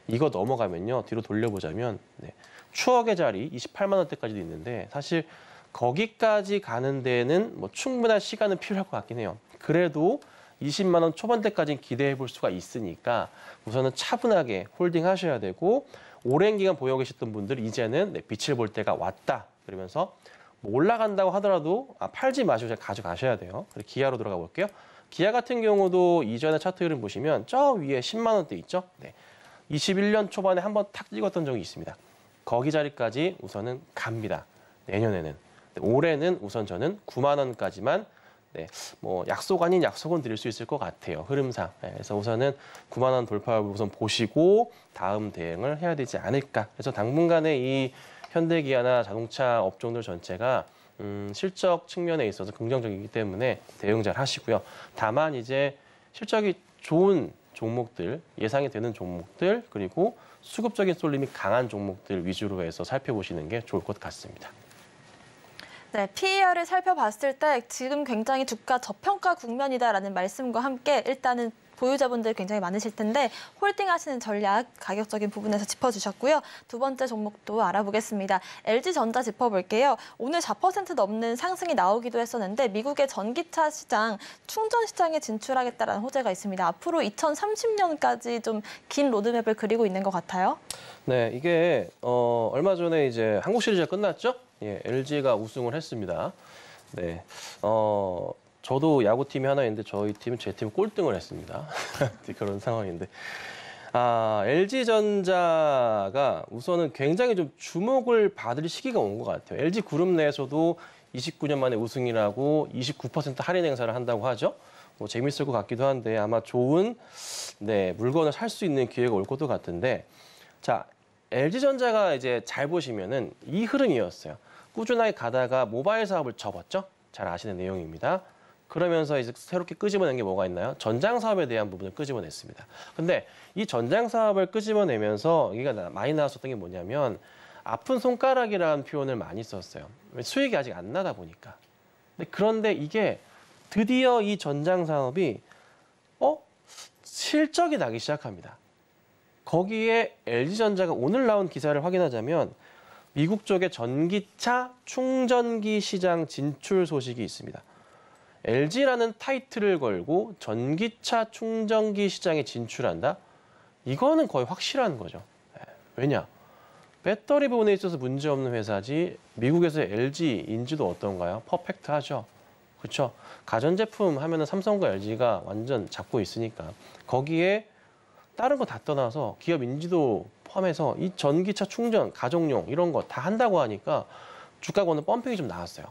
이거 넘어가면요. 뒤로 돌려보자면 네. 추억의 자리 28만 원대까지도 있는데 사실 거기까지 가는 데는 뭐 충분한 시간은 필요할 것 같긴 해요. 그래도 20만 원 초반대까지는 기대해 볼 수가 있으니까 우선은 차분하게 홀딩 하셔야 되고 오랜 기간 보여 계셨던 분들 이제는 네, 빛을 볼 때가 왔다. 그러면서 뭐 올라간다고 하더라도 팔지 마시고 가져가셔야 돼요. 그리고 기아로 들어가 볼게요. 기아 같은 경우도 이전에 차트 흐름 보시면 저 위에 10만 원대 있죠. 네. 21년 초반에 한번 탁 찍었던 적이 있습니다. 거기 자리까지 우선은 갑니다. 내년에는. 네, 올해는 우선 저는 9만 원까지만 네, 뭐 약속 아닌 약속은 드릴 수 있을 것 같아요. 흐름상. 네, 그래서 우선은 9만 원 돌파하고 우선 보시고 다음 대응을 해야 되지 않을까. 그래서 당분간에 이 현대기아나 자동차 업종들 전체가 실적 측면에 있어서 긍정적이기 때문에 대응 잘 하시고요. 다만 이제 실적이 좋은 종목들, 예상이 되는 종목들, 그리고 수급적인 쏠림이 강한 종목들 위주로 해서 살펴보시는 게 좋을 것 같습니다. 네, PER을 살펴봤을 때 지금 굉장히 주가 저평가 국면이다라는 말씀과 함께 일단은 보유자분들 굉장히 많으실 텐데 홀딩하시는 전략 가격적인 부분에서 짚어주셨고요. 두 번째 종목도 알아보겠습니다. LG전자 짚어볼게요. 오늘 4% 넘는 상승이 나오기도 했었는데 미국의 전기차 시장, 충전 시장에 진출하겠다라는 호재가 있습니다. 앞으로 2030년까지 좀 긴 로드맵을 그리고 있는 것 같아요. 네, 이게 얼마 전에 이제 한국 시리즈가 끝났죠? 예, LG가 우승을 했습니다. 네, 저도 야구팀이 하나 있는데 저희 팀은 제 팀은 꼴등을 했습니다. 그런 상황인데. LG전자가 우선은 굉장히 좀 주목을 받을 시기가 온 것 같아요. LG 그룹 내에서도 29년 만에 우승이라고 29% 할인 행사를 한다고 하죠. 뭐 재밌을 것 같기도 한데 아마 좋은 네, 물건을 살 수 있는 기회가 올 것도 같은데 자, LG전자가 이제 잘 보시면은 이 흐름이었어요. 꾸준하게 가다가 모바일 사업을 접었죠. 잘 아시는 내용입니다. 그러면서 이제 새롭게 끄집어낸 게 뭐가 있나요? 전장 사업에 대한 부분을 끄집어냈습니다. 근데 이 전장 사업을 끄집어내면서 여기가 많이 나왔었던 게 뭐냐면 아픈 손가락이라는 표현을 많이 썼어요. 수익이 아직 안 나다 보니까. 그런데 이게 드디어 이 전장 사업이 실적이 나기 시작합니다. 거기에 LG전자가 오늘 나온 기사를 확인하자면 미국 쪽에 전기차 충전기 시장 진출 소식이 있습니다. LG라는 타이틀을 걸고 전기차 충전기 시장에 진출한다? 이거는 거의 확실한 거죠. 왜냐? 배터리 부분에 있어서 문제없는 회사지 미국에서의 LG 인지도 어떤가요? 퍼펙트하죠. 그렇죠? 가전제품 하면은 삼성과 LG가 완전 잡고 있으니까 거기에 다른 거 다 떠나서 기업 인지도 포함해서 이 전기차 충전, 가정용 이런 거 다 한다고 하니까 주가권은 펌핑이 좀 나왔어요.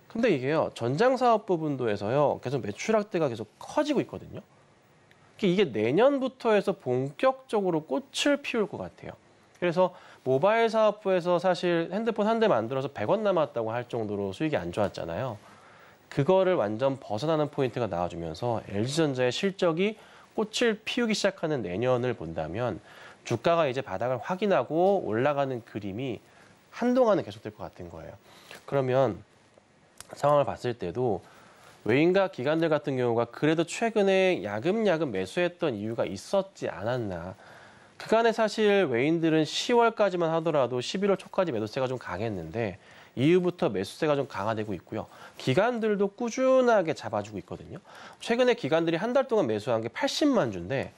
근데 이게요, 전장사업 부분도에서요, 계속 매출 확대가 계속 커지고 있거든요. 이게 내년부터 해서 본격적으로 꽃을 피울 것 같아요. 그래서 모바일 사업부에서 사실 핸드폰 한 대 만들어서 100원 남았다고 할 정도로 수익이 안 좋았잖아요. 그거를 완전 벗어나는 포인트가 나와주면서 LG전자의 실적이 꽃을 피우기 시작하는 내년을 본다면 주가가 이제 바닥을 확인하고 올라가는 그림이 한동안은 계속될 것 같은 거예요. 그러면 상황을 봤을 때도 외인과 기관들 같은 경우가 그래도 최근에 야금야금 매수했던 이유가 있었지 않았나. 그간에 사실 외인들은 10월까지만 하더라도 11월 초까지 매도세가 좀 강했는데 이후부터 매수세가 좀 강화되고 있고요. 기관들도 꾸준하게 잡아주고 있거든요. 최근에 기관들이 한 달 동안 매수한 게 80만 주인데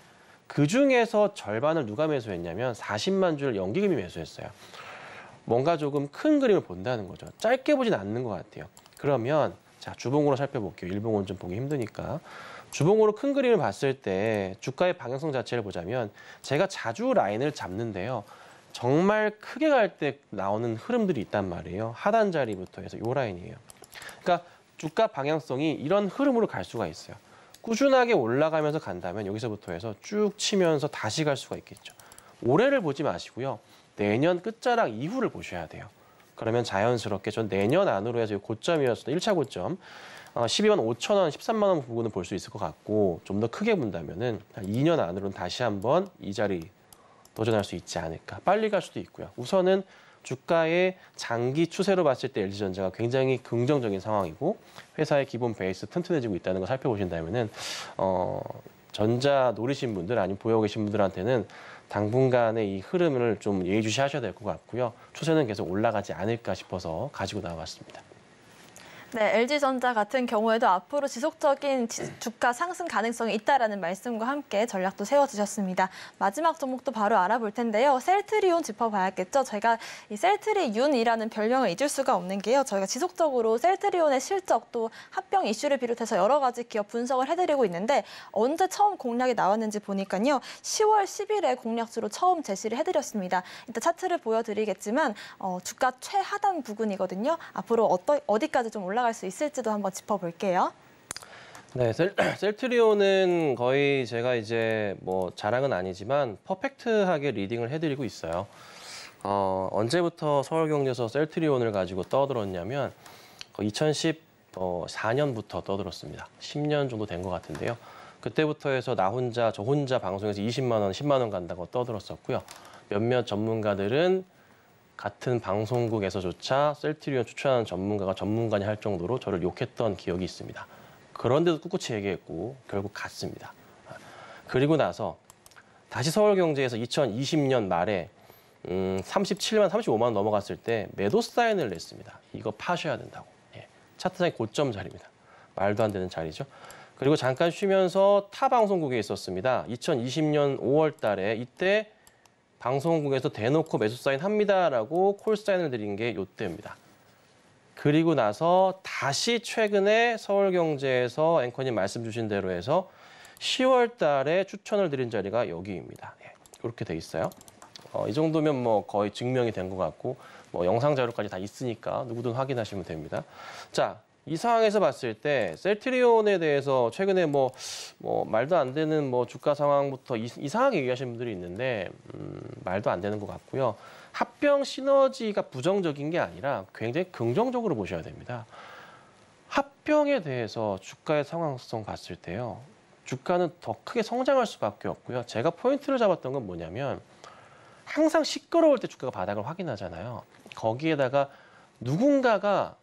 그중에서 절반을 누가 매수했냐면 40만 주를 연기금이 매수했어요. 뭔가 조금 큰 그림을 본다는 거죠. 짧게 보진 않는 것 같아요. 그러면 자, 주봉으로 살펴볼게요. 일봉은 좀 보기 힘드니까. 주봉으로 큰 그림을 봤을 때 주가의 방향성 자체를 보자면 제가 자주 라인을 잡는데요. 정말 크게 갈 때 나오는 흐름들이 있단 말이에요. 하단 자리부터 해서 이 라인이에요. 그러니까 주가 방향성이 이런 흐름으로 갈 수가 있어요. 꾸준하게 올라가면서 간다면 여기서부터 해서 쭉 치면서 다시 갈 수가 있겠죠. 올해를 보지 마시고요. 내년 끝자락 이후를 보셔야 돼요. 그러면 자연스럽게 전 내년 안으로 해서 고점이었던 1차 고점 12만 5천 원, 13만 원 부분을 볼 수 있을 것 같고 좀 더 크게 본다면은 한 2년 안으로는 다시 한번 이 자리 도전할 수 있지 않을까. 빨리 갈 수도 있고요. 우선은 주가의 장기 추세로 봤을 때 LG전자가 굉장히 긍정적인 상황이고 회사의 기본 베이스 튼튼해지고 있다는 걸 살펴보신다면은 전자 노리신 분들 아니면 보유하고 계신 분들한테는 당분간의 이 흐름을 좀 예의주시하셔야 될 것 같고요. 추세는 계속 올라가지 않을까 싶어서 가지고 나와봤습니다. 네, LG전자 같은 경우에도 앞으로 지속적인 주가 상승 가능성이 있다라는 말씀과 함께 전략도 세워주셨습니다. 마지막 종목도 바로 알아볼 텐데요. 셀트리온 짚어봐야겠죠. 저희가 이 셀트리윤이라는 별명을 잊을 수가 없는 게요. 저희가 지속적으로 셀트리온의 실적 또 합병 이슈를 비롯해서 여러 가지 기업 분석을 해드리고 있는데 언제 처음 공략이 나왔는지 보니까요. 10월 10일에 공략주로 처음 제시를 해드렸습니다. 이따 차트를 보여드리겠지만 주가 최하단 부근이거든요. 앞으로 어디까지 좀 올라갈 수 있을지도 한번 짚어볼게요. 네, 셀트리온은 거의 제가 이제 뭐 자랑은 아니지만 퍼펙트하게 리딩을 해드리고 있어요. 언제부터 서울경제에서 셀트리온을 가지고 떠들었냐면 2014년부터 떠들었습니다. 10년 정도 된 것 같은데요. 그때부터 해서 저 혼자 방송에서 20만 원, 10만 원 간다고 떠들었었고요. 몇몇 전문가들은 같은 방송국에서조차 셀트리온 추천하는 전문가가 전문가니 할 정도로 저를 욕했던 기억이 있습니다. 그런데도 꿋꿋이 얘기했고 결국 갔습니다. 그리고 나서 다시 서울경제에서 2020년 말에 37만, 35만 원 넘어갔을 때 매도 사인을 냈습니다. 이거 파셔야 된다고. 차트상의 고점 자리입니다. 말도 안 되는 자리죠. 그리고 잠깐 쉬면서 타 방송국에 있었습니다. 2020년 5월 달에 이때 방송국에서 대놓고 매수 사인 합니다라고 콜 사인을 드린 게 이때입니다. 그리고 나서 다시 최근에 서울경제에서 앵커님 말씀 주신 대로 해서 10월 달에 추천을 드린 자리가 여기입니다. 이렇게 돼 있어요. 이 정도면 뭐 거의 증명이 된 것 같고 뭐 영상 자료까지 다 있으니까 누구든 확인하시면 됩니다. 자, 이 상황에서 봤을 때 셀트리온에 대해서 최근에 뭐 말도 안 되는 뭐 주가 상황부터 이상하게 얘기하시는 분들이 있는데 말도 안 되는 것 같고요. 합병 시너지가 부정적인 게 아니라 굉장히 긍정적으로 보셔야 됩니다. 합병에 대해서 주가의 상황성 봤을 때요. 주가는 더 크게 성장할 수밖에 없고요. 제가 포인트를 잡았던 건 뭐냐면 항상 시끄러울 때 주가가 바닥을 확인하잖아요. 거기에다가 누군가가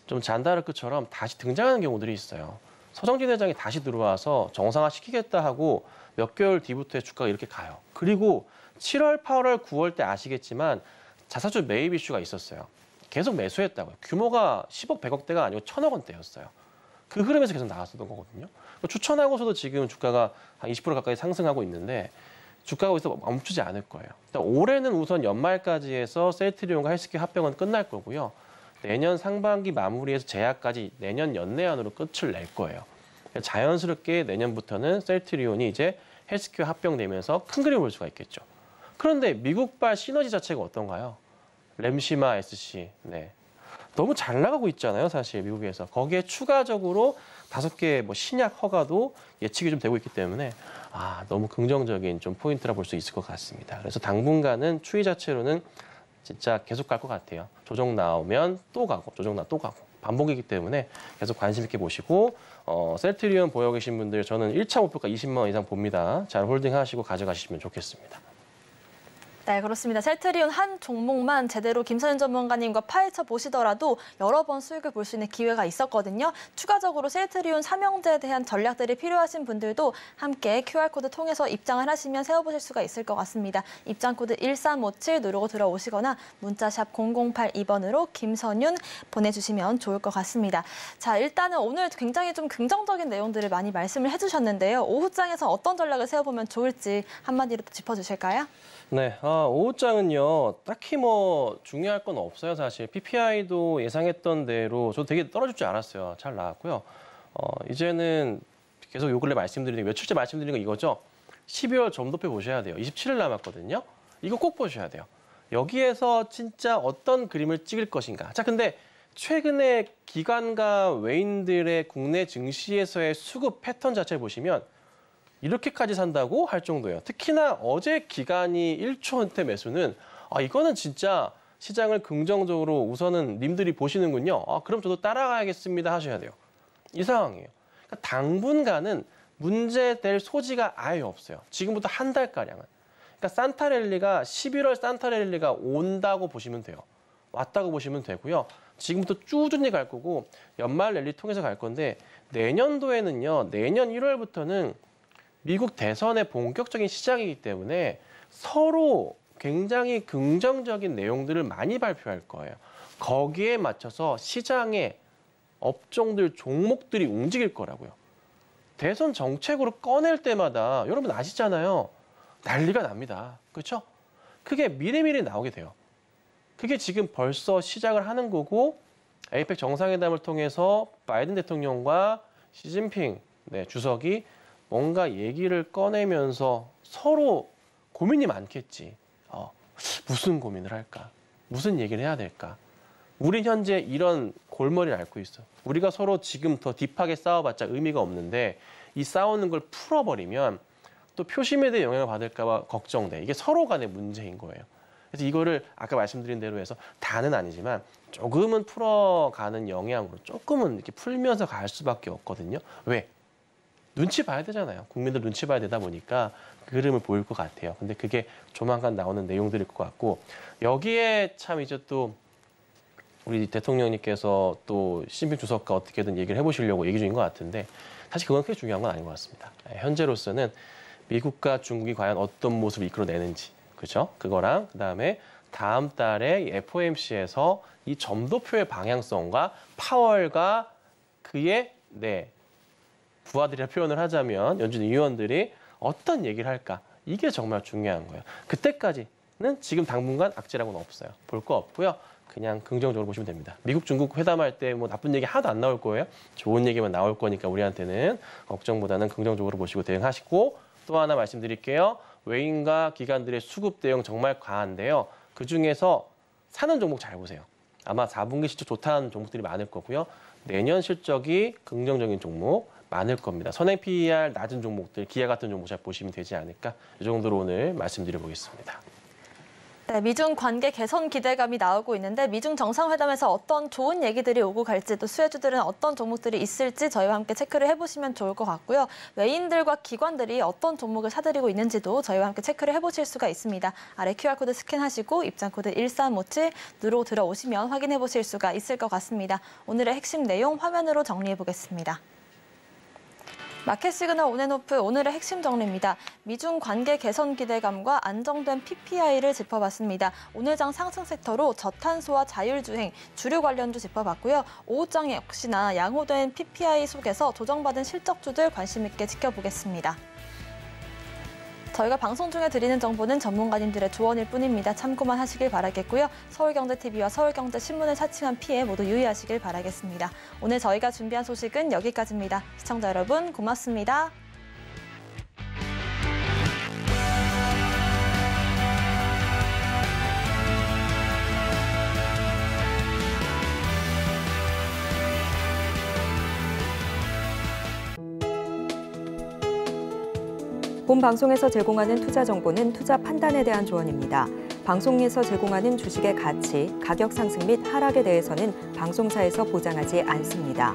좀 잔다르크처럼 다시 등장하는 경우들이 있어요. 서정진 회장이 다시 들어와서 정상화 시키겠다 하고 몇 개월 뒤부터 주가가 이렇게 가요. 그리고 7월, 8월, 9월 때 아시겠지만 자사주 매입 이슈가 있었어요. 계속 매수했다고요. 규모가 10억, 100억대가 아니고 1000억 원대였어요. 그 흐름에서 계속 나왔었던 거거든요. 추천하고서도 지금 주가가 한 20% 가까이 상승하고 있는데 주가가 여기서 멈추지 않을 거예요. 올해는 우선 연말까지 해서 셀트리온과 헬스케어 합병은 끝날 거고요. 내년 상반기 마무리해서 제약까지 내년 연내 안으로 끝을 낼 거예요. 자연스럽게 내년부터는 셀트리온이 이제 헬스케어 합병되면서 큰 그림 볼 수가 있겠죠. 그런데 미국발 시너지 자체가 어떤가요? 램시마 SC. 네. 너무 잘 나가고 있잖아요, 사실 미국에서. 거기에 추가적으로 5개 뭐 신약 허가도 예측이 좀 되고 있기 때문에 너무 긍정적인 좀 포인트라 볼 수 있을 것 같습니다. 그래서 당분간은 추이 자체로는 진짜 계속 갈 것 같아요. 조정 나오면 또 가고, 조정 나오면 또 가고. 반복이기 때문에 계속 관심 있게 보시고 셀트리온 보유 계신 분들 저는 1차 목표가 20만 원 이상 봅니다. 잘 홀딩하시고 가져가시면 좋겠습니다. 네, 그렇습니다. 셀트리온 한 종목만 제대로 김선윤 전문가님과 파헤쳐 보시더라도 여러 번 수익을 볼 수 있는 기회가 있었거든요. 추가적으로 셀트리온 삼형제에 대한 전략들이 필요하신 분들도 함께 QR코드 통해서 입장을 하시면 세워보실 수가 있을 것 같습니다. 입장코드 1357 누르고 들어오시거나 문자샵 0082번으로 김선윤 보내주시면 좋을 것 같습니다. 자, 일단은 오늘 굉장히 좀 긍정적인 내용들을 많이 말씀을 해주셨는데요. 오후장에서 어떤 전략을 세워보면 좋을지 한마디로 또 짚어주실까요? 네, 오후장은요, 딱히 뭐 중요할 건 없어요, 사실. PPI도 예상했던 대로 저 되게 떨어질 줄 알았어요. 잘 나왔고요. 이제는 계속 요 근래 말씀드리는 게 며칠째 말씀드리는 거 이거죠. 12월 점도표 보셔야 돼요. 27일 남았거든요. 이거 꼭 보셔야 돼요. 여기에서 진짜 어떤 그림을 찍을 것인가. 자, 근데 최근에 기관과 외인들의 국내 증시에서의 수급 패턴 자체를 보시면 이렇게까지 산다고 할 정도예요. 특히나 어제 기관이 1초원대 매수는 이거는 진짜 시장을 긍정적으로 우선은 님들이 보시는군요. 그럼 저도 따라가야겠습니다 하셔야 돼요. 이 상황이에요. 그러니까 당분간은 문제될 소지가 아예 없어요. 지금부터 한 달가량은. 그러니까 산타랠리가 11월 산타랠리가 온다고 보시면 돼요. 왔다고 보시면 되고요. 지금부터 꾸준히 갈 거고 연말 랠리 통해서 갈 건데 내년도에는요. 내년 1월부터는 미국 대선의 본격적인 시작이기 때문에 서로 굉장히 긍정적인 내용들을 많이 발표할 거예요. 거기에 맞춰서 시장의 업종들, 종목들이 움직일 거라고요. 대선 정책으로 꺼낼 때마다 여러분 아시잖아요. 난리가 납니다. 그렇죠? 그게 미리미리 나오게 돼요. 그게 지금 벌써 시작을 하는 거고 에이펙 정상회담을 통해서 바이든 대통령과 시진핑 주석이 뭔가 얘기를 꺼내면서 서로 고민이 많겠지. 무슨 고민을 할까? 무슨 얘기를 해야 될까? 우리 현재 이런 골머리를 앓고 있어. 우리가 서로 지금 더 딥하게 싸워봤자 의미가 없는데 이 싸우는 걸 풀어버리면 또 표심에 대해 영향을 받을까 봐 걱정돼. 이게 서로 간의 문제인 거예요. 그래서 이거를 아까 말씀드린 대로 해서 다는 아니지만 조금은 풀어가는 영향으로 조금은 이렇게 풀면서 갈 수밖에 없거든요. 왜? 눈치 봐야 되잖아요. 국민들 눈치 봐야 되다 보니까 그 흐름을 보일 것 같아요. 근데 그게 조만간 나오는 내용들일 것 같고 여기에 참 이제 또 우리 대통령님께서 또 시진핑 주석과 어떻게든 얘기를 해보시려고 얘기 중인 것 같은데 사실 그건 크게 중요한 건 아닌 것 같습니다. 현재로서는 미국과 중국이 과연 어떤 모습을 이끌어내는지 그렇죠? 그거랑 그다음에 다음 달에 FOMC에서 이 점도표의 방향성과 파월과 그의 부하들이라 표현을 하자면 연준 의원들이 어떤 얘기를 할까? 이게 정말 중요한 거예요. 그때까지는 지금 당분간 악재라고는 없어요. 볼 거 없고요. 그냥 긍정적으로 보시면 됩니다. 미국, 중국 회담할 때 뭐 나쁜 얘기 하나도 안 나올 거예요. 좋은 얘기만 나올 거니까 우리한테는 걱정보다는 긍정적으로 보시고 대응하시고 또 하나 말씀드릴게요. 외인과 기관들의 수급 대응 정말 과한데요. 그중에서 사는 종목 잘 보세요. 아마 4분기 실적 좋다는 종목들이 많을 거고요. 내년 실적이 긍정적인 종목 많을 겁니다. 선행 PER 낮은 종목들, 기아 같은 종목 잘 보시면 되지 않을까. 이 정도로 오늘 말씀드려보겠습니다. 네, 미중 관계 개선 기대감이 나오고 있는데 미중 정상회담에서 어떤 좋은 얘기들이 오고 갈지 또 수혜주들은 어떤 종목들이 있을지 저희와 함께 체크를 해보시면 좋을 것 같고요. 외인들과 기관들이 어떤 종목을 사들이고 있는지도 저희와 함께 체크를 해보실 수가 있습니다. 아래 QR코드 스캔하시고 입장코드 1357 누르고 들어오시면 확인해보실 수가 있을 것 같습니다. 오늘의 핵심 내용 화면으로 정리해보겠습니다. 마켓 시그널 온앤오프 오늘의 핵심 정리입니다. 미중 관계 개선 기대감과 안정된 PPI를 짚어봤습니다. 오늘 장 상승 섹터로 저탄소와 자율주행, 주류 관련주 짚어봤고요. 오후장 역시나 양호된 PPI 속에서 조정받은 실적주들 관심 있게 지켜보겠습니다. 저희가 방송 중에 드리는 정보는 전문가님들의 조언일 뿐입니다. 참고만 하시길 바라겠고요. 서울경제TV와 서울경제신문을 사칭한 피해 모두 유의하시길 바라겠습니다. 오늘 저희가 준비한 소식은 여기까지입니다. 시청자 여러분 고맙습니다. 본 방송에서 제공하는 투자 정보는 투자 판단에 대한 조언입니다. 방송에서 제공하는 주식의 가치, 가격 상승 및 하락에 대해서는 방송사에서 보장하지 않습니다.